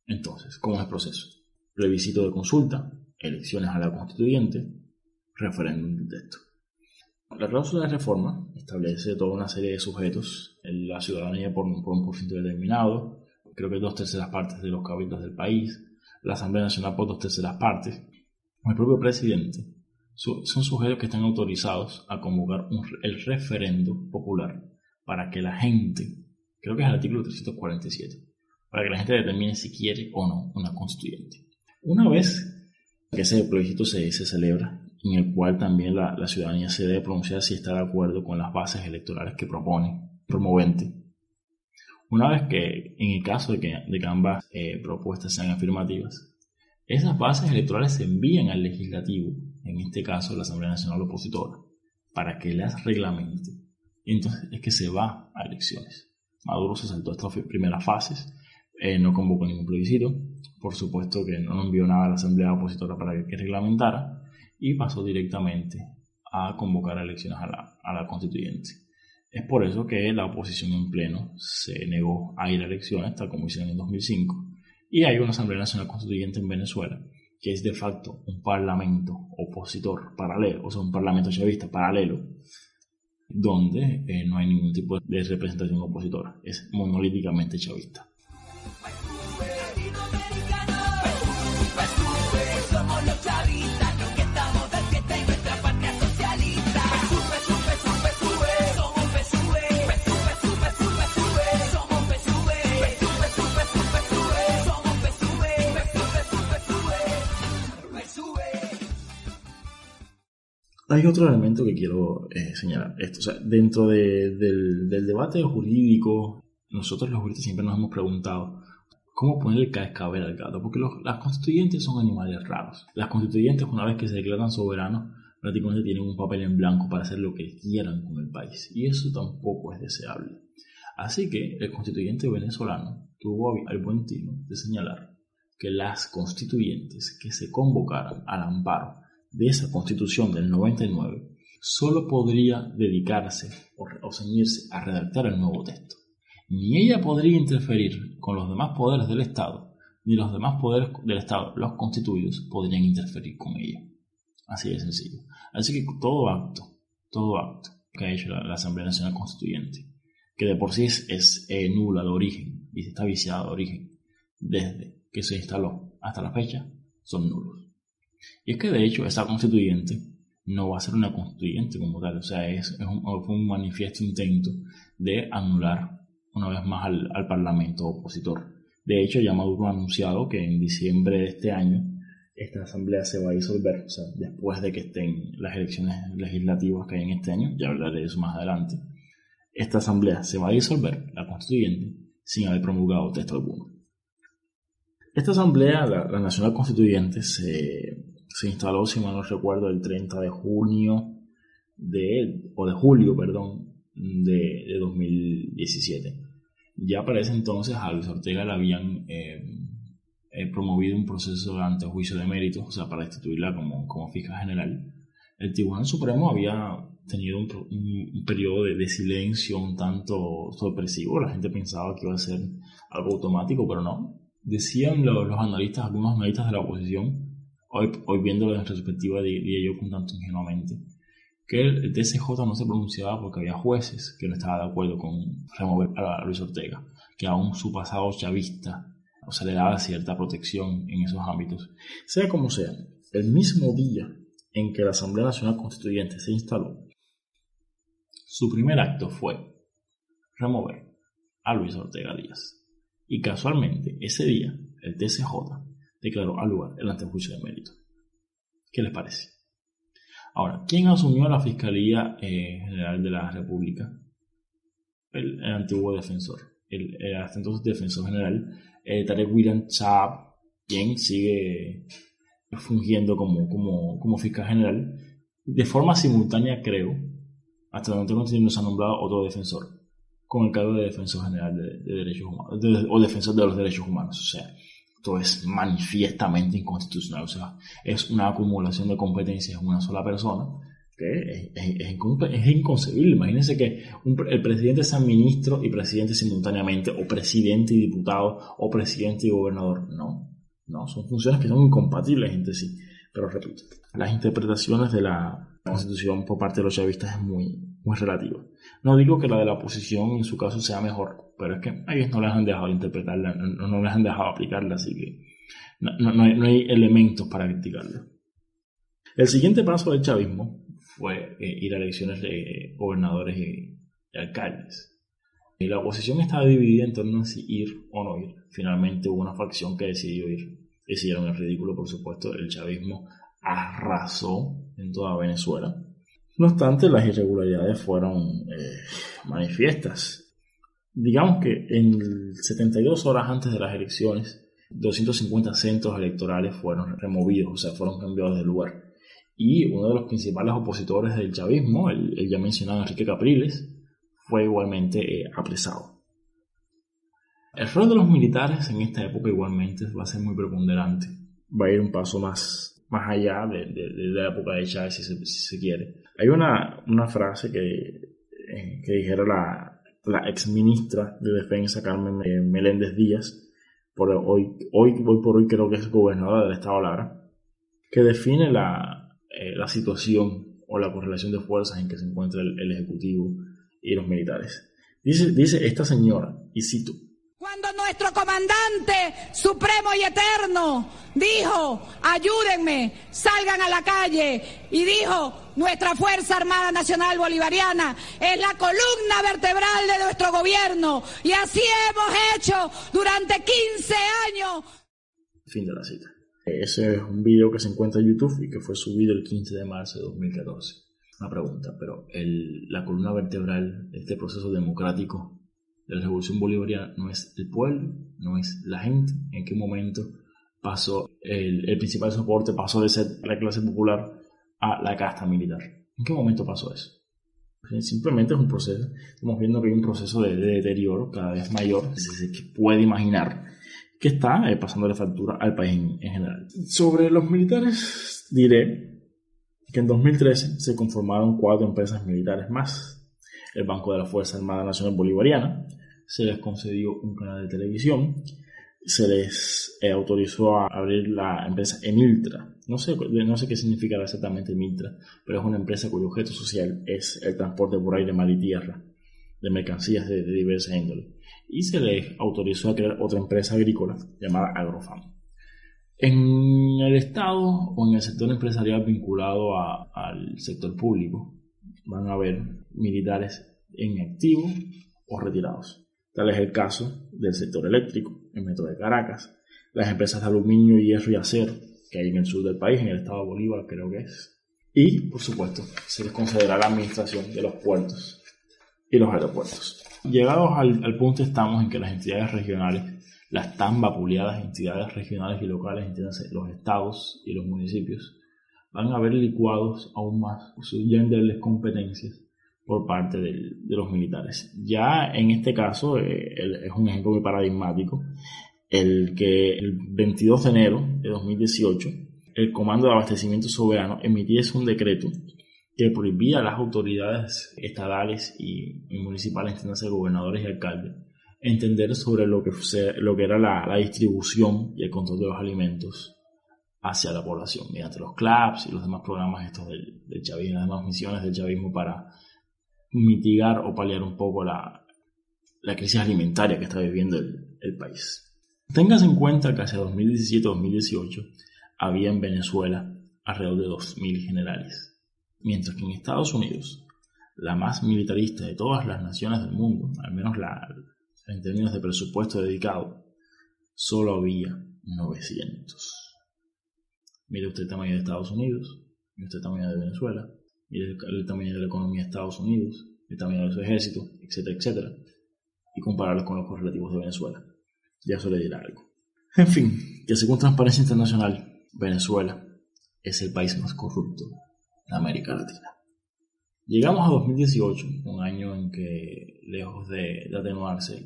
Entonces, ¿cómo es el proceso? Plebiscito de consulta, elecciones a la constituyente, referéndum del texto. La cláusula de reforma establece toda una serie de sujetos, la ciudadanía por un porcentaje determinado, creo que 2/3 partes de los cabildos del país, la Asamblea Nacional por 2/3 partes, el propio presidente. Son sujetos que están autorizados a convocar el referendo popular para que la gente, creo que es el artículo 347, para que la gente determine si quiere o no una constituyente. Una vez que ese plebiscito se celebra, en el cual también la ciudadanía se debe pronunciar si está de acuerdo con las bases electorales que propone el promovente. Una vez que, en el caso de que ambas propuestas sean afirmativas, esas bases electorales se envían al legislativo, en este caso la Asamblea Nacional Opositora, para que las reglamente. Y entonces es que se va a elecciones. Maduro se saltó estas primeras fases, no convocó ningún plebiscito, por supuesto que no envió nada a la Asamblea Opositora para que reglamentara, y pasó directamente a convocar elecciones a la constituyente. Es por eso que la oposición en pleno se negó a ir a elecciones, tal como hicieron en 2005, y hay una Asamblea Nacional Constituyente en Venezuela, que es de facto un parlamento opositor paralelo, o sea, un parlamento chavista paralelo, donde no hay ningún tipo de representación opositora, es monolíticamente chavista. Somos los chavistas, los que estamos de fiesta y nuestra patria socialista. Somos PSUV, somos PSUV, Hay otro elemento que quiero señalar. O sea, dentro del debate jurídico, nosotros los juristas siempre nos hemos preguntado cómo ponerle cascabel al gato, porque las constituyentes son animales raros. Las constituyentes, una vez que se declaran soberanos, prácticamente tienen un papel en blanco para hacer lo que quieran con el país, y eso tampoco es deseable. Así que el constituyente venezolano tuvo el buen tino de señalar que las constituyentes que se convocaran al amparo de esa constitución del 99 solo podría dedicarse o ceñirse a redactar el nuevo texto. Ni ella podría interferir con los demás poderes del Estado, ni los demás poderes del Estado, los constituidos, podrían interferir con ella. Así de sencillo. Así que todo acto que ha hecho la Asamblea Nacional Constituyente, que de por sí es nula de origen y está viciada de origen desde que se instaló hasta la fecha, son nulos. Y es que de hecho esa constituyente no va a ser una constituyente como tal, o sea, fue un manifiesto intento de anular una vez más al Parlamento opositor. De hecho, ya Maduro ha anunciado que en diciembre de este año esta asamblea se va a disolver, o sea, después de que estén las elecciones legislativas que hay en este año, ya hablaré de eso más adelante. Esta asamblea se va a disolver, la constituyente, sin haber promulgado texto alguno. Esta asamblea, la Nacional Constituyente, se instaló, si mal no recuerdo, el 30 de julio de 2017. Ya para ese entonces a Luis Ortega le habían promovido un proceso ante juicio de méritos, o sea, para destituirla como fiscal general. El Tribunal Supremo había tenido un periodo de silencio un tanto sorpresivo. La gente pensaba que iba a ser algo automático, pero no. Decían los analistas, algunos analistas de la oposición, hoy viéndolo en retrospectiva, diría yo con tanto ingenuamente, que el TSJ no se pronunciaba porque había jueces que no estaban de acuerdo con remover a Luis Ortega, que aún su pasado chavista o se le daba cierta protección en esos ámbitos. Sea como sea, el mismo día en que la Asamblea Nacional Constituyente se instaló, su primer acto fue remover a Luis Ortega Díaz. Y casualmente, ese día, el TSJ declaró al lugar el antejuicio de mérito. ¿Qué les parece? Ahora, ¿quién asumió la Fiscalía General de la República? El antiguo defensor, hasta entonces defensor general, Tarek William Saab, quien sigue fungiendo como fiscal general. De forma simultánea, creo, hasta donde tengo entendido, se ha nombrado otro defensor con el cargo de defensor general de derechos humanos, o defensor de los derechos humanos. O sea, esto es manifiestamente inconstitucional. O sea, es una acumulación de competencias en una sola persona que es inconcebible. Imagínense que el presidente sea ministro y presidente simultáneamente, o presidente y diputado, o presidente y gobernador. No, son funciones que son incompatibles entre sí. Pero repito, las interpretaciones de la Constitución por parte de los chavistas es muy relativa. No digo que la de la oposición en su caso sea mejor, pero es que a ellos no les han dejado interpretarla, no les han dejado aplicarla, así que no hay elementos para criticarla. El siguiente paso del chavismo fue ir a elecciones de gobernadores y alcaldes. Y la oposición estaba dividida en torno a si ir o no ir. Finalmente hubo una facción que decidió ir. Hicieron el ridículo, por supuesto. El chavismo arrasó en toda Venezuela. No obstante, las irregularidades fueron manifiestas. Digamos que en 72 horas antes de las elecciones, 250 centros electorales fueron removidos, o sea, fueron cambiados de lugar. Y uno de los principales opositores del chavismo, el ya mencionado Enrique Capriles, fue igualmente apresado. El rol de los militares en esta época igualmente va a ser muy preponderante. Va a ir un paso más allá de la época de Chávez, si se quiere. Hay una frase que dijera la ex ministra de Defensa, Carmen Meléndez Díaz, hoy por hoy creo que es gobernadora del estado Lara, que define la situación o la correlación de fuerzas en que se encuentra el Ejecutivo y los militares. Dice esta señora, y cito: cuando nuestro comandante supremo y eterno dijo, ayúdenme, salgan a la calle, y dijo, nuestra Fuerza Armada Nacional Bolivariana es la columna vertebral de nuestro gobierno, y así hemos hecho durante 15 años. Fin de la cita. Ese es un video que se encuentra en YouTube y que fue subido el 15 de marzo de 2014. Una pregunta, pero la columna vertebral de este proceso democrático de la Revolución Bolivariana no es el pueblo, no es la gente. ¿En qué momento pasó el principal soporte, pasó de ser la clase popular a la casta militar? ¿En qué momento pasó eso? Simplemente es un proceso. Estamos viendo que hay un proceso de deterioro cada vez mayor, que puede imaginar, que está pasándole factura al país en general. Sobre los militares diré que en 2013 se conformaron 4 empresas militares más. El Banco de la Fuerza Armada Nacional Bolivariana, se les concedió un canal de televisión, se les autorizó a abrir la empresa Emiltra. No sé qué significará exactamente Emiltra, pero es una empresa cuyo objeto social es el transporte por aire, mar y tierra de mercancías de diversa índole. Y se les autorizó a crear otra empresa agrícola llamada Agrofam. En el Estado o en el sector empresarial vinculado al sector público van a haber militares en activo o retirados. Tal es el caso del sector eléctrico, el Metro de Caracas, las empresas de aluminio, hierro y acero que hay en el sur del país, en el estado de Bolívar creo que es. Y, por supuesto, se les concederá la administración de los puertos y los aeropuertos. Llegados al punto estamos en que las entidades regionales, las tan vapuleadas entidades regionales y locales, entiéndase, los estados y los municipios, van a ver licuados aún más sus ya endebles competencias por parte de los militares. Ya en este caso es un ejemplo muy paradigmático el que el 22 de enero de 2018 el Comando de Abastecimiento Soberano emitiese un decreto que prohibía a las autoridades estatales y municipales, entiéndase, gobernadores y alcaldes, entender sobre lo que era la distribución y el control de los alimentos hacia la población, mediante los CLAPS y los demás programas estos del chavismo, las demás misiones del chavismo para mitigar o paliar un poco la crisis alimentaria que está viviendo el país. Téngase en cuenta que hacia 2017-2018 había en Venezuela alrededor de 2.000 generales, mientras que en Estados Unidos, la más militarista de todas las naciones del mundo, al menos en términos de presupuesto dedicado, solo había 900. Mire usted el tamaño de Estados Unidos, mire usted el tamaño de Venezuela, mire el tamaño de la economía de Estados Unidos, el tamaño de su ejército, etcétera, etcétera, y compararlos con los correlativos de Venezuela. Ya eso le dirá algo. En fin, que según Transparencia Internacional, Venezuela es el país más corrupto de América Latina. Llegamos a 2018, un año en que, lejos de atenuarse,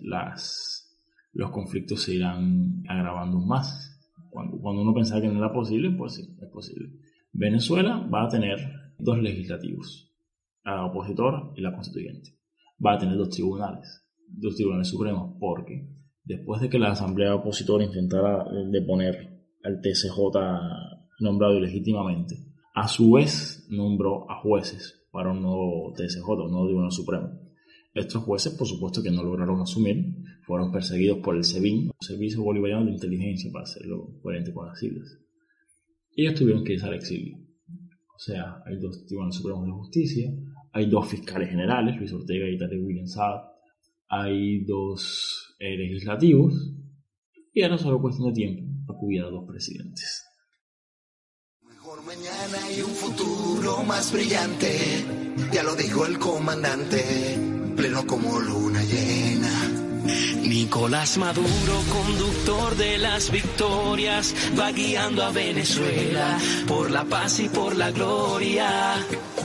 los conflictos se irán agravando más. Cuando uno pensaba que no era posible, pues sí, es posible. Venezuela va a tener 2 legislativos, la opositora y la constituyente. Va a tener 2 tribunales supremos, porque después de que la asamblea opositora intentara deponer al TSJ nombrado ilegítimamente, a su vez nombró a jueces para un nuevo TSJ, un nuevo Tribunal Supremo. Estos jueces, por supuesto, que no lograron asumir, fueron perseguidos por el SEBIN, Servicio Bolivariano de Inteligencia, para hacerlo coherente con las siglas. Y ellos tuvieron que irse al exilio. O sea, hay 2 Tribunales Supremos de Justicia, hay 2 fiscales generales, Luis Ortega y Tarek William Saab, hay 2 legislativos, y ahora solo cuestión de tiempo acudir a 2 presidentes. Mejor mañana y un futuro más brillante, ya lo dijo el comandante, pleno como luna llena. Nicolás Maduro, conductor de las victorias, va guiando a Venezuela por la paz y por la gloria.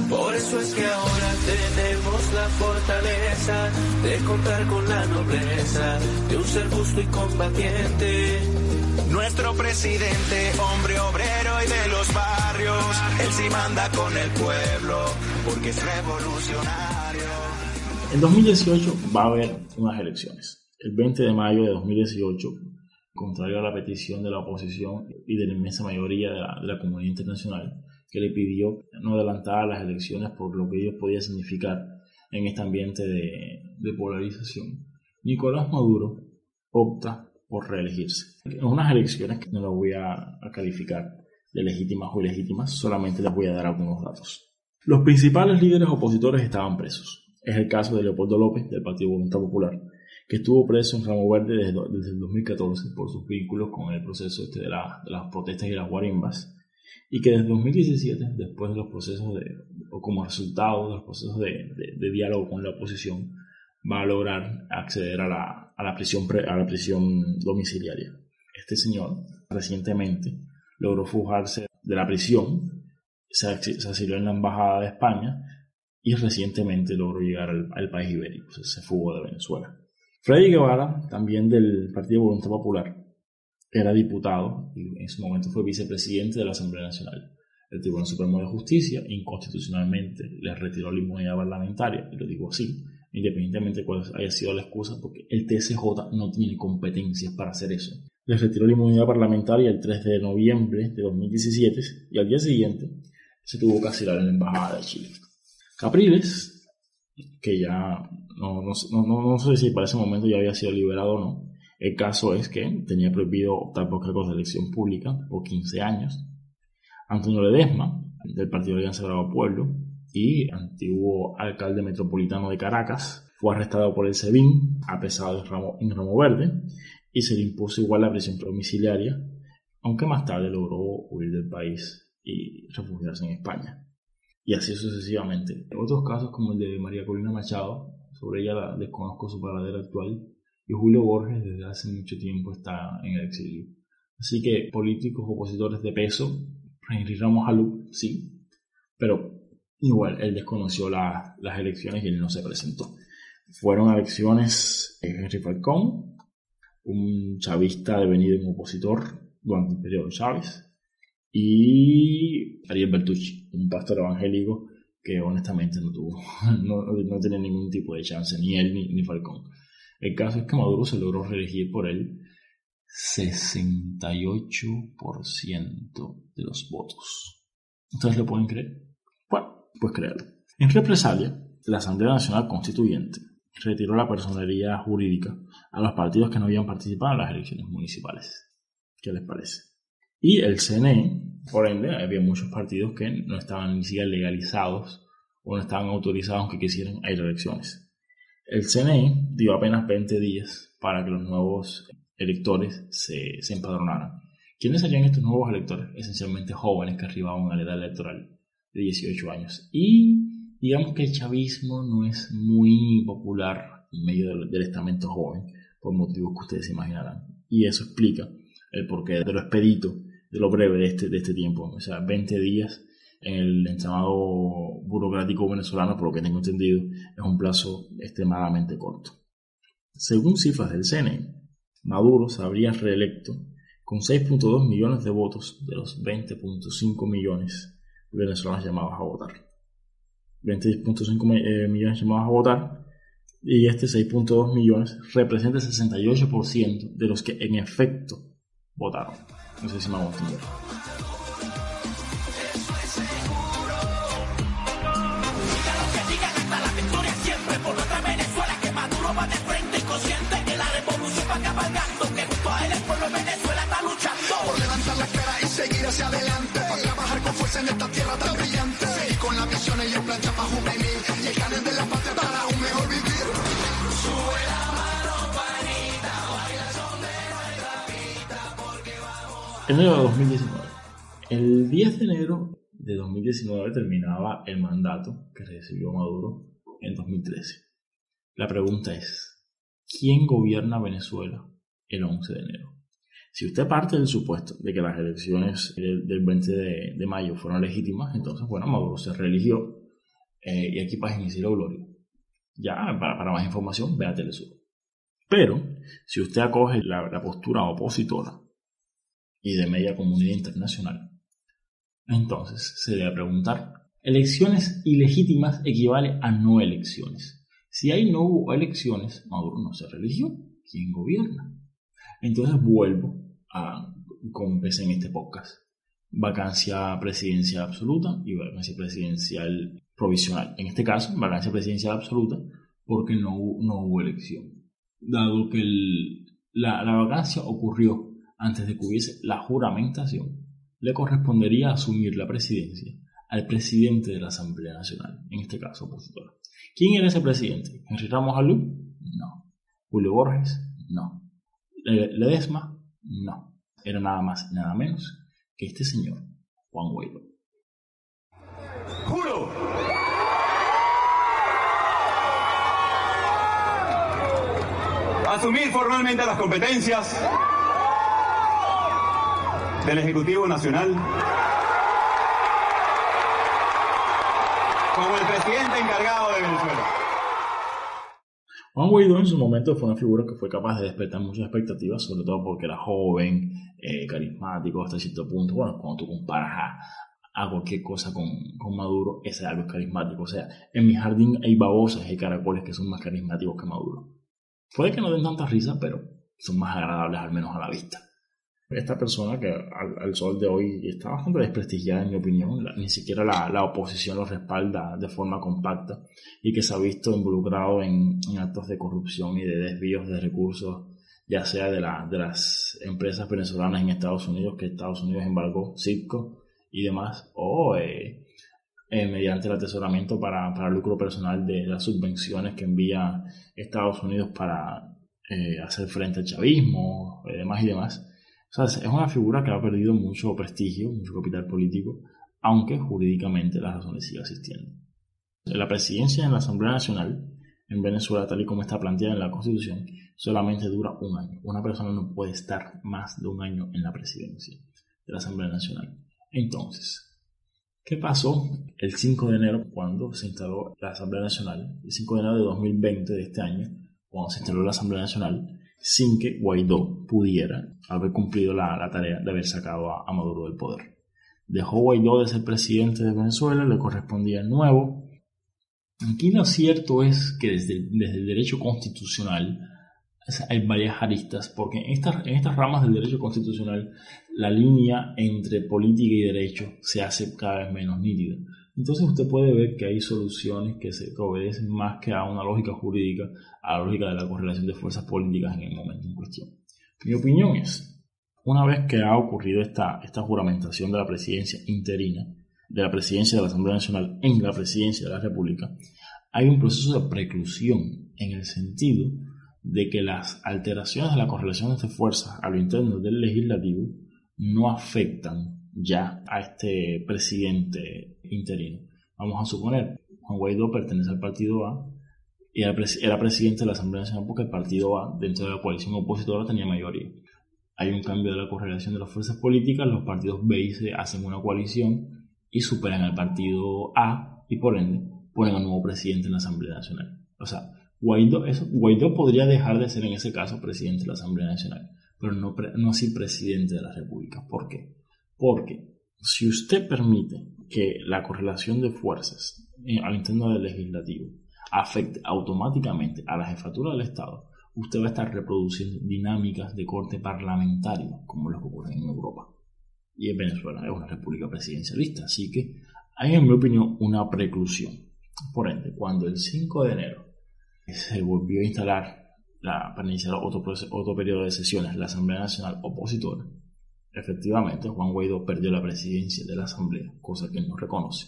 Por eso es que ahora tenemos la fortaleza de contar con la nobleza de un ser justo y combatiente. Nuestro presidente, hombre obrero y de los barrios, él sí manda con el pueblo porque es revolucionario. En 2018 va a haber unas elecciones. El 20 de mayo de 2018, contrario a la petición de la oposición y de la inmensa mayoría de la comunidad internacional, que le pidió no adelantar las elecciones por lo que ello podía significar en este ambiente de polarización, Nicolás Maduro opta por reelegirse. En unas elecciones que no las voy a calificar de legítimas o ilegítimas, solamente les voy a dar algunos datos. Los principales líderes opositores estaban presos. Es el caso de Leopoldo López, del Partido Voluntad Popular, que estuvo preso en Ramo Verde desde el 2014 por sus vínculos con el proceso de las protestas y las guarimbas, y que desde 2017, después de los procesos o como resultado de los procesos de diálogo con la oposición, va a lograr acceder a la prisión domiciliaria. Este señor recientemente logró fugarse de la prisión, se exilió en la Embajada de España y recientemente logró llegar al país ibérico, o sea, se fugó de Venezuela. Freddy Guevara, también del Partido Voluntad Popular, era diputado y en su momento fue vicepresidente de la Asamblea Nacional. El Tribunal Supremo de Justicia inconstitucionalmente le retiró la inmunidad parlamentaria, y lo digo así, independientemente de cuál haya sido la excusa, porque el TSJ no tiene competencias para hacer eso. Le retiró la inmunidad parlamentaria el 3 de noviembre de 2017 y al día siguiente se tuvo que asilar en la Embajada de Chile. Capriles, que ya no sé si para ese momento ya había sido liberado o no. El caso es que tenía prohibido optar por cargos de elección pública por 15 años. Antonio Ledesma, del Partido Alianza Bravo Pueblo y antiguo alcalde metropolitano de Caracas, fue arrestado por el SEBIN, apresado en Ramo Verde, y se le impuso igual la prisión domiciliaria, aunque más tarde logró huir del país y refugiarse en España. Y así sucesivamente. Otros casos como el de María Corina Machado, sobre ella desconozco su paradero actual, y Julio Borges desde hace mucho tiempo está en el exilio. Así que políticos opositores de peso, Henry Ramos Alup, sí, pero igual él desconoció las elecciones y él no se presentó. Fueron elecciones Henry Falcón, un chavista devenido en opositor durante el periodo Chávez, y Ariel Bertucci, un pastor evangélico que honestamente no tenía ningún tipo de chance, ni él ni Falcón. El caso es que Maduro se logró reelegir por el 68% de los votos. ¿Ustedes lo pueden creer? Bueno, pues créanlo. En represalia, la Asamblea Nacional Constituyente retiró la personería jurídica a los partidos que no habían participado en las elecciones municipales. ¿Qué les parece? Y el CNE, por ende, había muchos partidos que no estaban ni siquiera legalizados o no estaban autorizados aunque quisieran ir a elecciones. El CNE dio apenas 20 días para que los nuevos electores se empadronaran. ¿Quiénes serían estos nuevos electores? Esencialmente jóvenes que arribaban a la edad electoral de 18 años. Y digamos que el chavismo no es muy popular en medio del estamento joven, por motivos que ustedes se imaginarán. Y eso explica el porqué de lo expedito, de lo breve de este tiempo. O sea, 20 días en el entramado burocrático venezolano, por lo que tengo entendido, es un plazo extremadamente corto. Según cifras del CNE, Maduro se habría reelecto con 6.2 millones de votos de los 20.5 millones de venezolanos llamados a votar. 20.5 millones llamados a votar, y este 6.2 millones representa el 68% de los que en efecto votaron. No sé si me hago entender. Hacia adelante, para trabajar con fuerza en esta tierra tan brillante, seguir con la misión y el plancha para juvenil, y el canal de la patria para un mejor vivir. Sube la mano, panita, baila son de nuestra pista, porque vamos. Enero de 2019. El 10 de enero de 2019 terminaba el mandato que recibió Maduro en 2013. La pregunta es, ¿quién gobierna Venezuela el 11 de enero? Si usted parte del supuesto de que las elecciones del 20 de mayo fueron legítimas, entonces, bueno, Maduro se reeligió y aquí paz y cielo gloria. Ya, para más información, vea Telesur. Pero, si usted acoge la postura opositora y de media comunidad internacional, entonces se debe preguntar, ¿elecciones ilegítimas equivale a no elecciones? Si ahí no hubo elecciones, Maduro no se reeligió. ¿Quién gobierna? Entonces vuelvo como empecé en este podcast. Vacancia presidencial absoluta y vacancia presidencial provisional. En este caso, vacancia presidencial absoluta porque no hubo elección. Dado que la vacancia ocurrió antes de que hubiese la juramentación, le correspondería asumir la presidencia al presidente de la Asamblea Nacional, en este caso opositora. ¿Quién era ese presidente? ¿Henry Ramos Alup? No. ¿Julio Borges? No. ¿Ledesma? No. Era nada más y nada menos que este señor, Juan Guaidó. ¡Juro! Asumir formalmente las competencias del Ejecutivo Nacional como el presidente encargado de Venezuela. Juan Guaidó en su momento fue una figura que fue capaz de despertar muchas expectativas, sobre todo porque era joven, carismático hasta cierto punto. Bueno, cuando tú comparas a cualquier cosa con Maduro, ese algo es carismático. O sea, en mi jardín hay babosas y hay caracoles que son más carismáticos que Maduro. Puede que no den tanta risa, pero son más agradables al menos a la vista. Esta persona que al sol de hoy está bastante desprestigiada en mi opinión, ni siquiera la oposición lo respalda de forma compacta y que se ha visto involucrado en actos de corrupción y de desvíos de recursos, ya sea de las empresas venezolanas en Estados Unidos, que Estados Unidos embargó, Citgo y demás, o mediante el atesoramiento para lucro personal de las subvenciones que envía Estados Unidos para hacer frente al chavismo, demás y demás. O sea, es una figura que ha perdido mucho prestigio, mucho capital político, aunque jurídicamente las razones siguen existiendo. La presidencia en la Asamblea Nacional en Venezuela, tal y como está planteada en la Constitución, solamente dura un año. Una persona no puede estar más de un año en la presidencia de la Asamblea Nacional. Entonces, ¿qué pasó el 5 de enero cuando se instaló la Asamblea Nacional? El 5 de enero de 2020 de este año, cuando se instaló la Asamblea Nacional, sin que Guaidó pudiera haber cumplido la tarea de haber sacado a Maduro del poder. Dejó Guaidó de ser presidente de Venezuela, le correspondía el nuevo. Aquí lo cierto es que desde el derecho constitucional hay varias aristas, porque en estas ramas del derecho constitucional la línea entre política y derecho se hace cada vez menos nítida. Entonces usted puede ver que hay soluciones que obedecen más que a una lógica jurídica, a la lógica de la correlación de fuerzas políticas en el momento en cuestión. Mi opinión es, una vez que ha ocurrido esta juramentación de la presidencia interina, de la presidencia de la Asamblea Nacional en la presidencia de la República, hay un proceso de preclusión en el sentido de que las alteraciones de la correlación de fuerzas a lo interno del legislativo no afectan ya a este presidente interino. Vamos a suponer, Juan Guaidó pertenece al partido A y era presidente de la Asamblea Nacional porque el partido A, dentro de la coalición opositora, tenía mayoría. Hay un cambio de la correlación de las fuerzas políticas, los partidos B y C hacen una coalición y superan al partido A y por ende ponen al nuevo presidente en la Asamblea Nacional. O sea, Guaidó podría dejar de ser en ese caso presidente de la Asamblea Nacional, pero no así presidente de la República. ¿Por qué? Porque si usted permite que la correlación de fuerzas al interno del legislativo afecte automáticamente a la jefatura del Estado, usted va a estar reproduciendo dinámicas de corte parlamentario como las que ocurren en Europa. Y en Venezuela es una república presidencialista, así que hay, en mi opinión, una preclusión. Por ende, cuando el 5 de enero se volvió a instalar para iniciar otro periodo de sesiones la Asamblea Nacional opositora, efectivamente Juan Guaidó perdió la presidencia de la Asamblea, cosa que él no reconoce,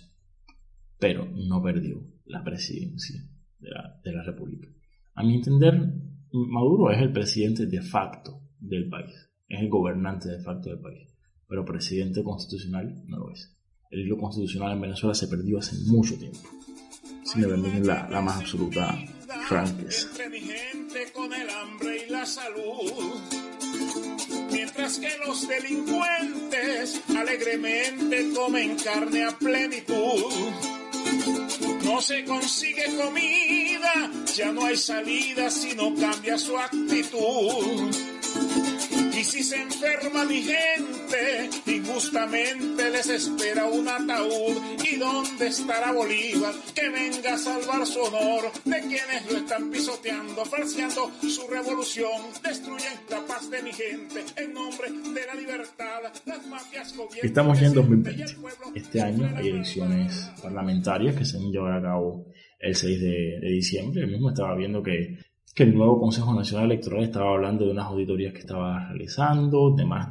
pero no perdió la presidencia de la República. A mi entender, Maduro es el presidente de facto del país, es el gobernante de facto del país, pero presidente constitucional no lo es. El hilo constitucional en Venezuela se perdió hace mucho tiempo. Si me permiten la más absoluta franqueza. Entre mi gente con el hambre y la salud, mientras que los delincuentes alegremente comen carne a plenitud. No se consigue comida, ya no hay salida si no cambia su actitud. Y si se enferma mi gente, injustamente les espera un ataúd. ¿Y dónde estará Bolívar? Que venga a salvar su honor de quienes lo están pisoteando, falseando su revolución. Destruyen la paz de mi gente en nombre de la libertad. Las mafias gobiernan. Estamos ya en 2020. Este año hay elecciones parlamentarias que se van a llevar a cabo el 6 de diciembre. Yo mismo estaba viendo que el nuevo Consejo Nacional Electoral estaba hablando de unas auditorías que estaba realizando, demás.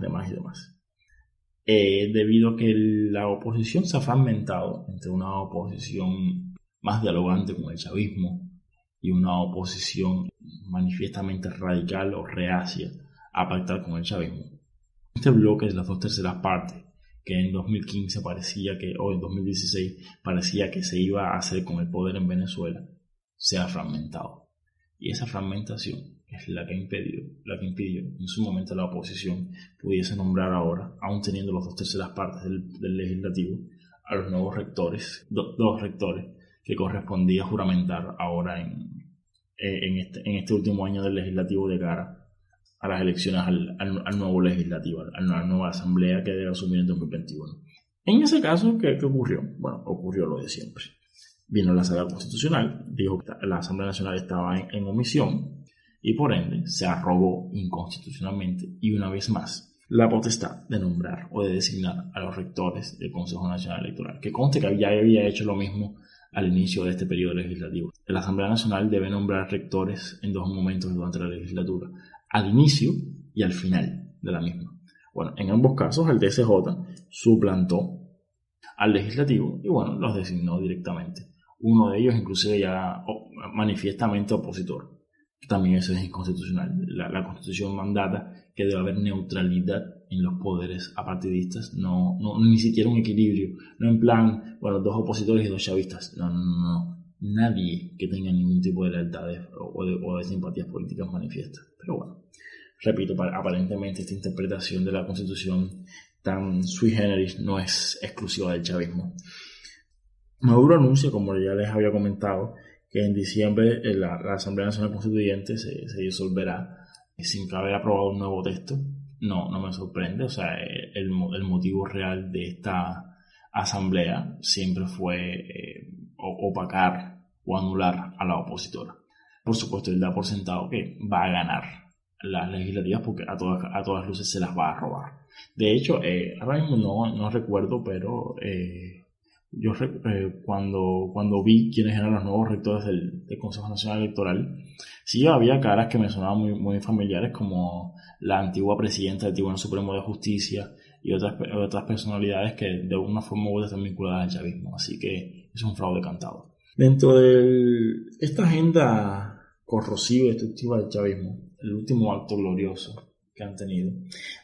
Debido a que la oposición se ha fragmentado entre una oposición más dialogante con el chavismo y una oposición manifiestamente radical o reacia a pactar con el chavismo. Este bloque de las 2/3 partes, que en 2015 o en 2016 parecía que se iba a hacer con el poder en Venezuela, se ha fragmentado. Y esa fragmentación es la que impidió en su momento la oposición pudiese nombrar ahora, aún teniendo las 2/3 partes del legislativo, a los nuevos rectores, dos rectores que correspondía juramentar ahora en este último año del legislativo de cara a las elecciones al nuevo legislativo, a la nueva asamblea que debe asumir en 2021. En ese caso, ¿qué ocurrió? Bueno, ocurrió lo de siempre. Vino la Sala Constitucional, dijo que la Asamblea Nacional estaba en omisión y por ende se arrogó inconstitucionalmente y una vez más la potestad de nombrar o de designar a los rectores del Consejo Nacional Electoral, que conste que ya había hecho lo mismo al inicio de este periodo legislativo. La Asamblea Nacional debe nombrar rectores en dos momentos durante la legislatura, al inicio y al final de la misma. Bueno, en ambos casos el TSJ suplantó al legislativo y bueno, los designó directamente. Uno de ellos inclusive ya manifiestamente opositor. También eso es inconstitucional. La Constitución mandata que debe haber neutralidad en los poderes apartidistas, no ni siquiera un equilibrio, no en plan, bueno, dos opositores y dos chavistas. No. Nadie que tenga ningún tipo de lealtades o de simpatías políticas manifiestas. Pero bueno, repito, aparentemente esta interpretación de la Constitución tan sui generis no es exclusiva del chavismo. Maduro anuncia, como ya les había comentado, que en diciembre la Asamblea Nacional Constituyente se disolverá sin haber aprobado un nuevo texto. No me sorprende. O sea, el motivo real de esta asamblea siempre fue opacar o anular a la opositora. Por supuesto, él da por sentado que va a ganar las legislativas porque a todas luces se las va a robar. De hecho, ahora mismo no recuerdo, pero yo cuando vi quiénes eran los nuevos rectores del Consejo Nacional Electoral, sí había caras que me sonaban muy, muy familiares, como la antigua presidenta del Tribunal Supremo de Justicia y otras personalidades que de alguna forma u otra están vinculadas al chavismo. Así que es un fraude cantado. Dentro de esta agenda corrosiva y destructiva del chavismo, el último acto glorioso que han tenido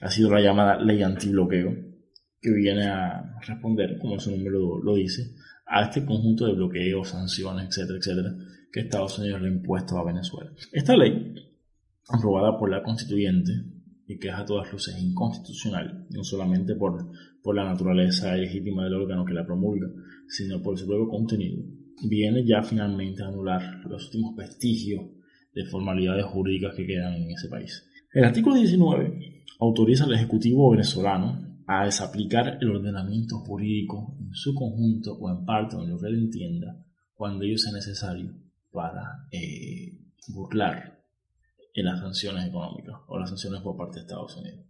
ha sido la llamada ley antibloqueo, que viene a responder, como su nombre lo dice, a este conjunto de bloqueos, sanciones, etcétera, que Estados Unidos le ha impuesto a Venezuela. Esta ley, aprobada por la Constituyente, y que es a todas luces inconstitucional, no solamente por la naturaleza legítima del órgano que la promulga, sino por su propio contenido, viene ya finalmente a anular los últimos vestigios de formalidades jurídicas que quedan en ese país. El artículo 19 autoriza al Ejecutivo venezolano a desaplicar el ordenamiento jurídico en su conjunto o en parte, en lo que él entienda, cuando ello sea necesario para burlar en las sanciones económicas o las sanciones por parte de Estados Unidos.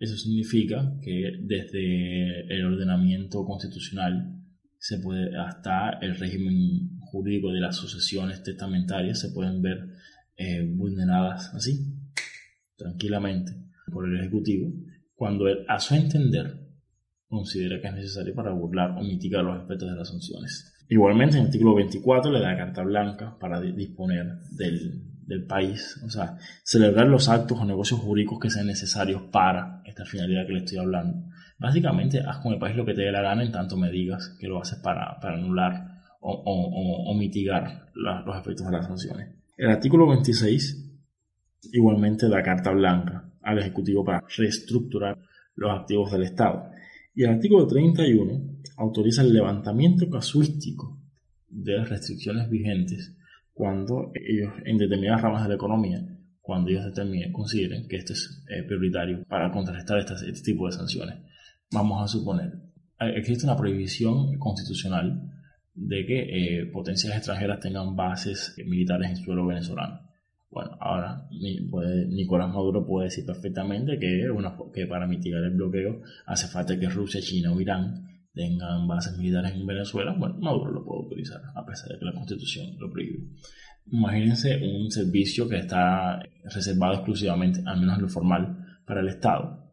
Eso significa que desde el ordenamiento constitucional se puede, hasta el régimen jurídico de las sucesiones testamentarias se pueden ver vulneradas así, tranquilamente, por el Ejecutivo, cuando él, a su entender, considera que es necesario para burlar o mitigar los efectos de las sanciones. Igualmente, en el artículo 24 le da carta blanca para disponer del país, o sea, celebrar los actos o negocios jurídicos que sean necesarios para esta finalidad que le estoy hablando. Básicamente, haz con el país lo que te dé la gana en tanto me digas que lo haces para anular o mitigar los efectos de las sanciones. El artículo 26 igualmente da carta blanca al Ejecutivo para reestructurar los activos del Estado. Y el artículo 31 autoriza el levantamiento casuístico de las restricciones vigentes cuando ellos, en determinadas ramas de la economía, cuando ellos consideren que esto es prioritario para contrarrestar este tipo de sanciones. Vamos a suponer, existe una prohibición constitucional de que potencias extranjeras tengan bases militares en suelo venezolano. Bueno, ahora Nicolás Maduro puede decir perfectamente que para mitigar el bloqueo hace falta que Rusia, China o Irán tengan bases militares en Venezuela. Bueno, Maduro lo puede utilizar a pesar de que la Constitución lo prohíbe. Imagínense un servicio que está reservado exclusivamente, al menos en lo formal, para el Estado.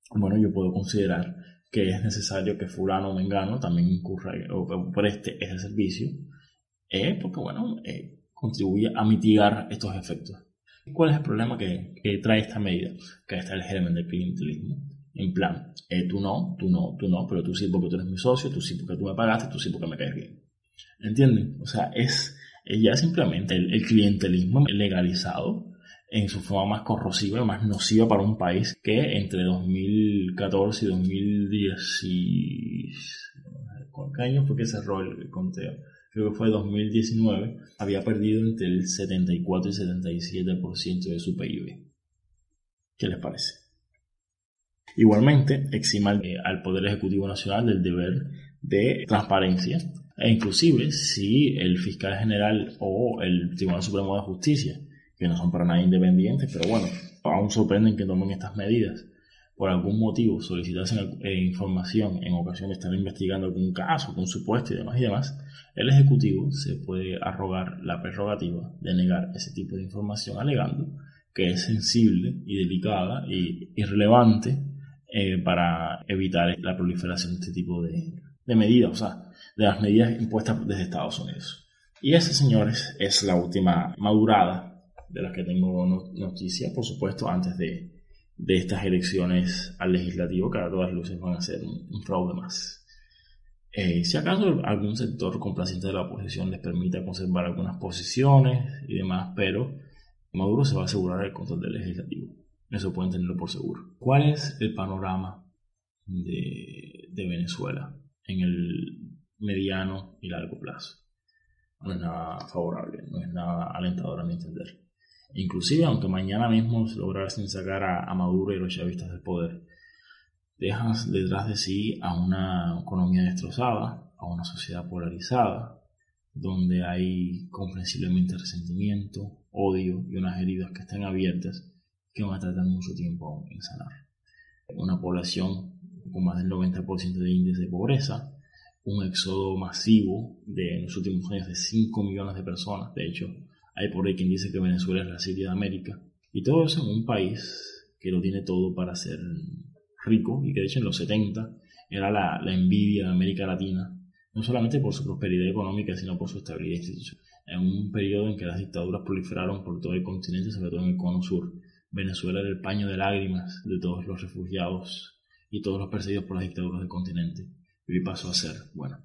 Bueno, yo puedo considerar que es necesario que fulano o mengano también incurra o preste ese servicio, porque bueno, contribuye a mitigar estos efectos. ¿Cuál es el problema que trae esta medida? Que está el germen del clientelismo. En plan, tú no, pero tú sí porque tú eres mi socio, tú sí porque tú me pagaste, tú sí porque me caes bien. ¿Entienden? O sea, es ya simplemente el clientelismo legalizado en su forma más corrosiva y más nociva para un país que entre 2014 y 2010 ¿qué año fue que cerró el conteo? creo que fue 2019, había perdido entre el 74 y 77% de su PIB. ¿Qué les parece? Igualmente, exima al Poder Ejecutivo Nacional del deber de transparencia, e inclusive si el fiscal general o el Tribunal Supremo de Justicia, que no son para nada independientes, pero bueno, aún sorprenden que tomen estas medidas, por algún motivo solicitasen información en ocasión de estar investigando algún caso, algún supuesto y demás, el Ejecutivo se puede arrogar la prerrogativa de negar ese tipo de información alegando que es sensible y delicada y irrelevante para evitar la proliferación de este tipo de medidas, o sea, de las medidas impuestas desde Estados Unidos. Y esa, señores, es la última madurada de las que tengo noticia, por supuesto, antes de estas elecciones al legislativo, que a todas luces van a ser un fraude más. Si acaso algún sector complaciente de la oposición les permita conservar algunas posiciones y demás, pero Maduro se va a asegurar el control del legislativo. Eso pueden tenerlo por seguro. ¿Cuál es el panorama de Venezuela en el mediano y largo plazo? No es nada favorable, no es nada alentador a mi entender. Inclusive, aunque mañana mismo se lograsen sacar a Maduro y los chavistas del poder, dejan detrás de sí a una economía destrozada, a una sociedad polarizada, donde hay comprensiblemente resentimiento, odio y unas heridas que están abiertas que van a tardar mucho tiempo aún en sanar. Una población con más del 90% de índice de pobreza, un éxodo masivo en los últimos años de 5 millones de personas. De hecho, hay por ahí quien dice que Venezuela es la Siria de América. Y todo eso en un país que lo tiene todo para ser rico y que de hecho en los 70 era la envidia de América Latina, no solamente por su prosperidad económica, sino por su estabilidad institucional. En un periodo en que las dictaduras proliferaron por todo el continente, sobre todo en el cono sur, Venezuela era el paño de lágrimas de todos los refugiados y todos los perseguidos por las dictaduras del continente. Y hoy pasó a ser, bueno,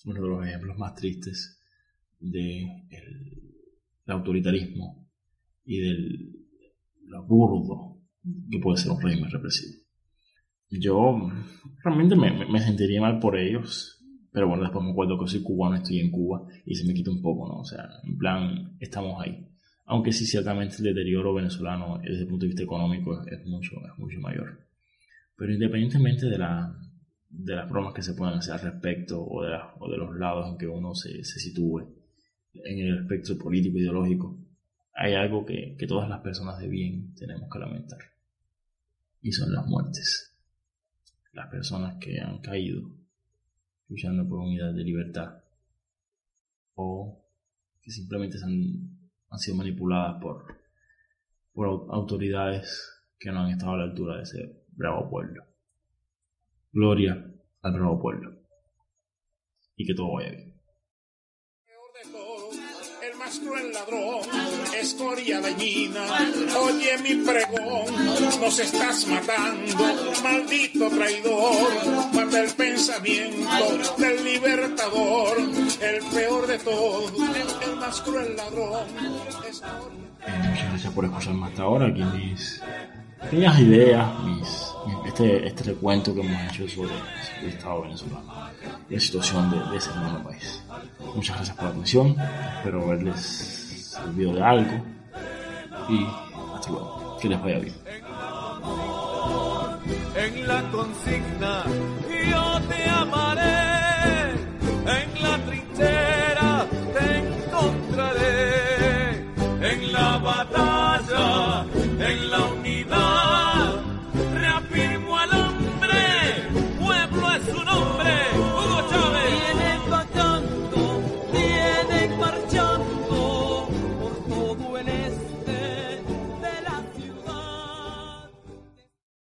uno de los ejemplos más tristes del autoritarismo y lo burdo que puede ser un régimen represivo. Yo realmente me sentiría mal por ellos, pero bueno, después me acuerdo que soy cubano, estoy en Cuba y se me quita un poco, ¿no? O sea, en plan, estamos ahí. Aunque sí, ciertamente el deterioro venezolano desde el punto de vista económico es mucho mayor. Pero independientemente de las bromas que se puedan hacer al respecto o de los lados en que uno se sitúe en el espectro político ideológico, hay algo que todas las personas de bien tenemos que lamentar, y son las muertes. Las personas que han caído luchando por unidad de libertad o que simplemente han sido manipuladas por autoridades que no han estado a la altura de ese bravo pueblo. Gloria al bravo pueblo y que todo vaya bien. El más cruel ladrón, escoria dañina, oye mi pregón, nos estás matando, maldito traidor, mata el pensamiento del libertador, el peor de todos, el más cruel ladrón, muchas gracias por escucharme hasta ahora, aquí mis pequeñas ideas, este recuento que hemos hecho sobre el Estado venezolano y la situación de ese nuevo país. Muchas gracias por la atención, espero haberles servido de algo y hasta luego, que les vaya bien. En la consigna yo te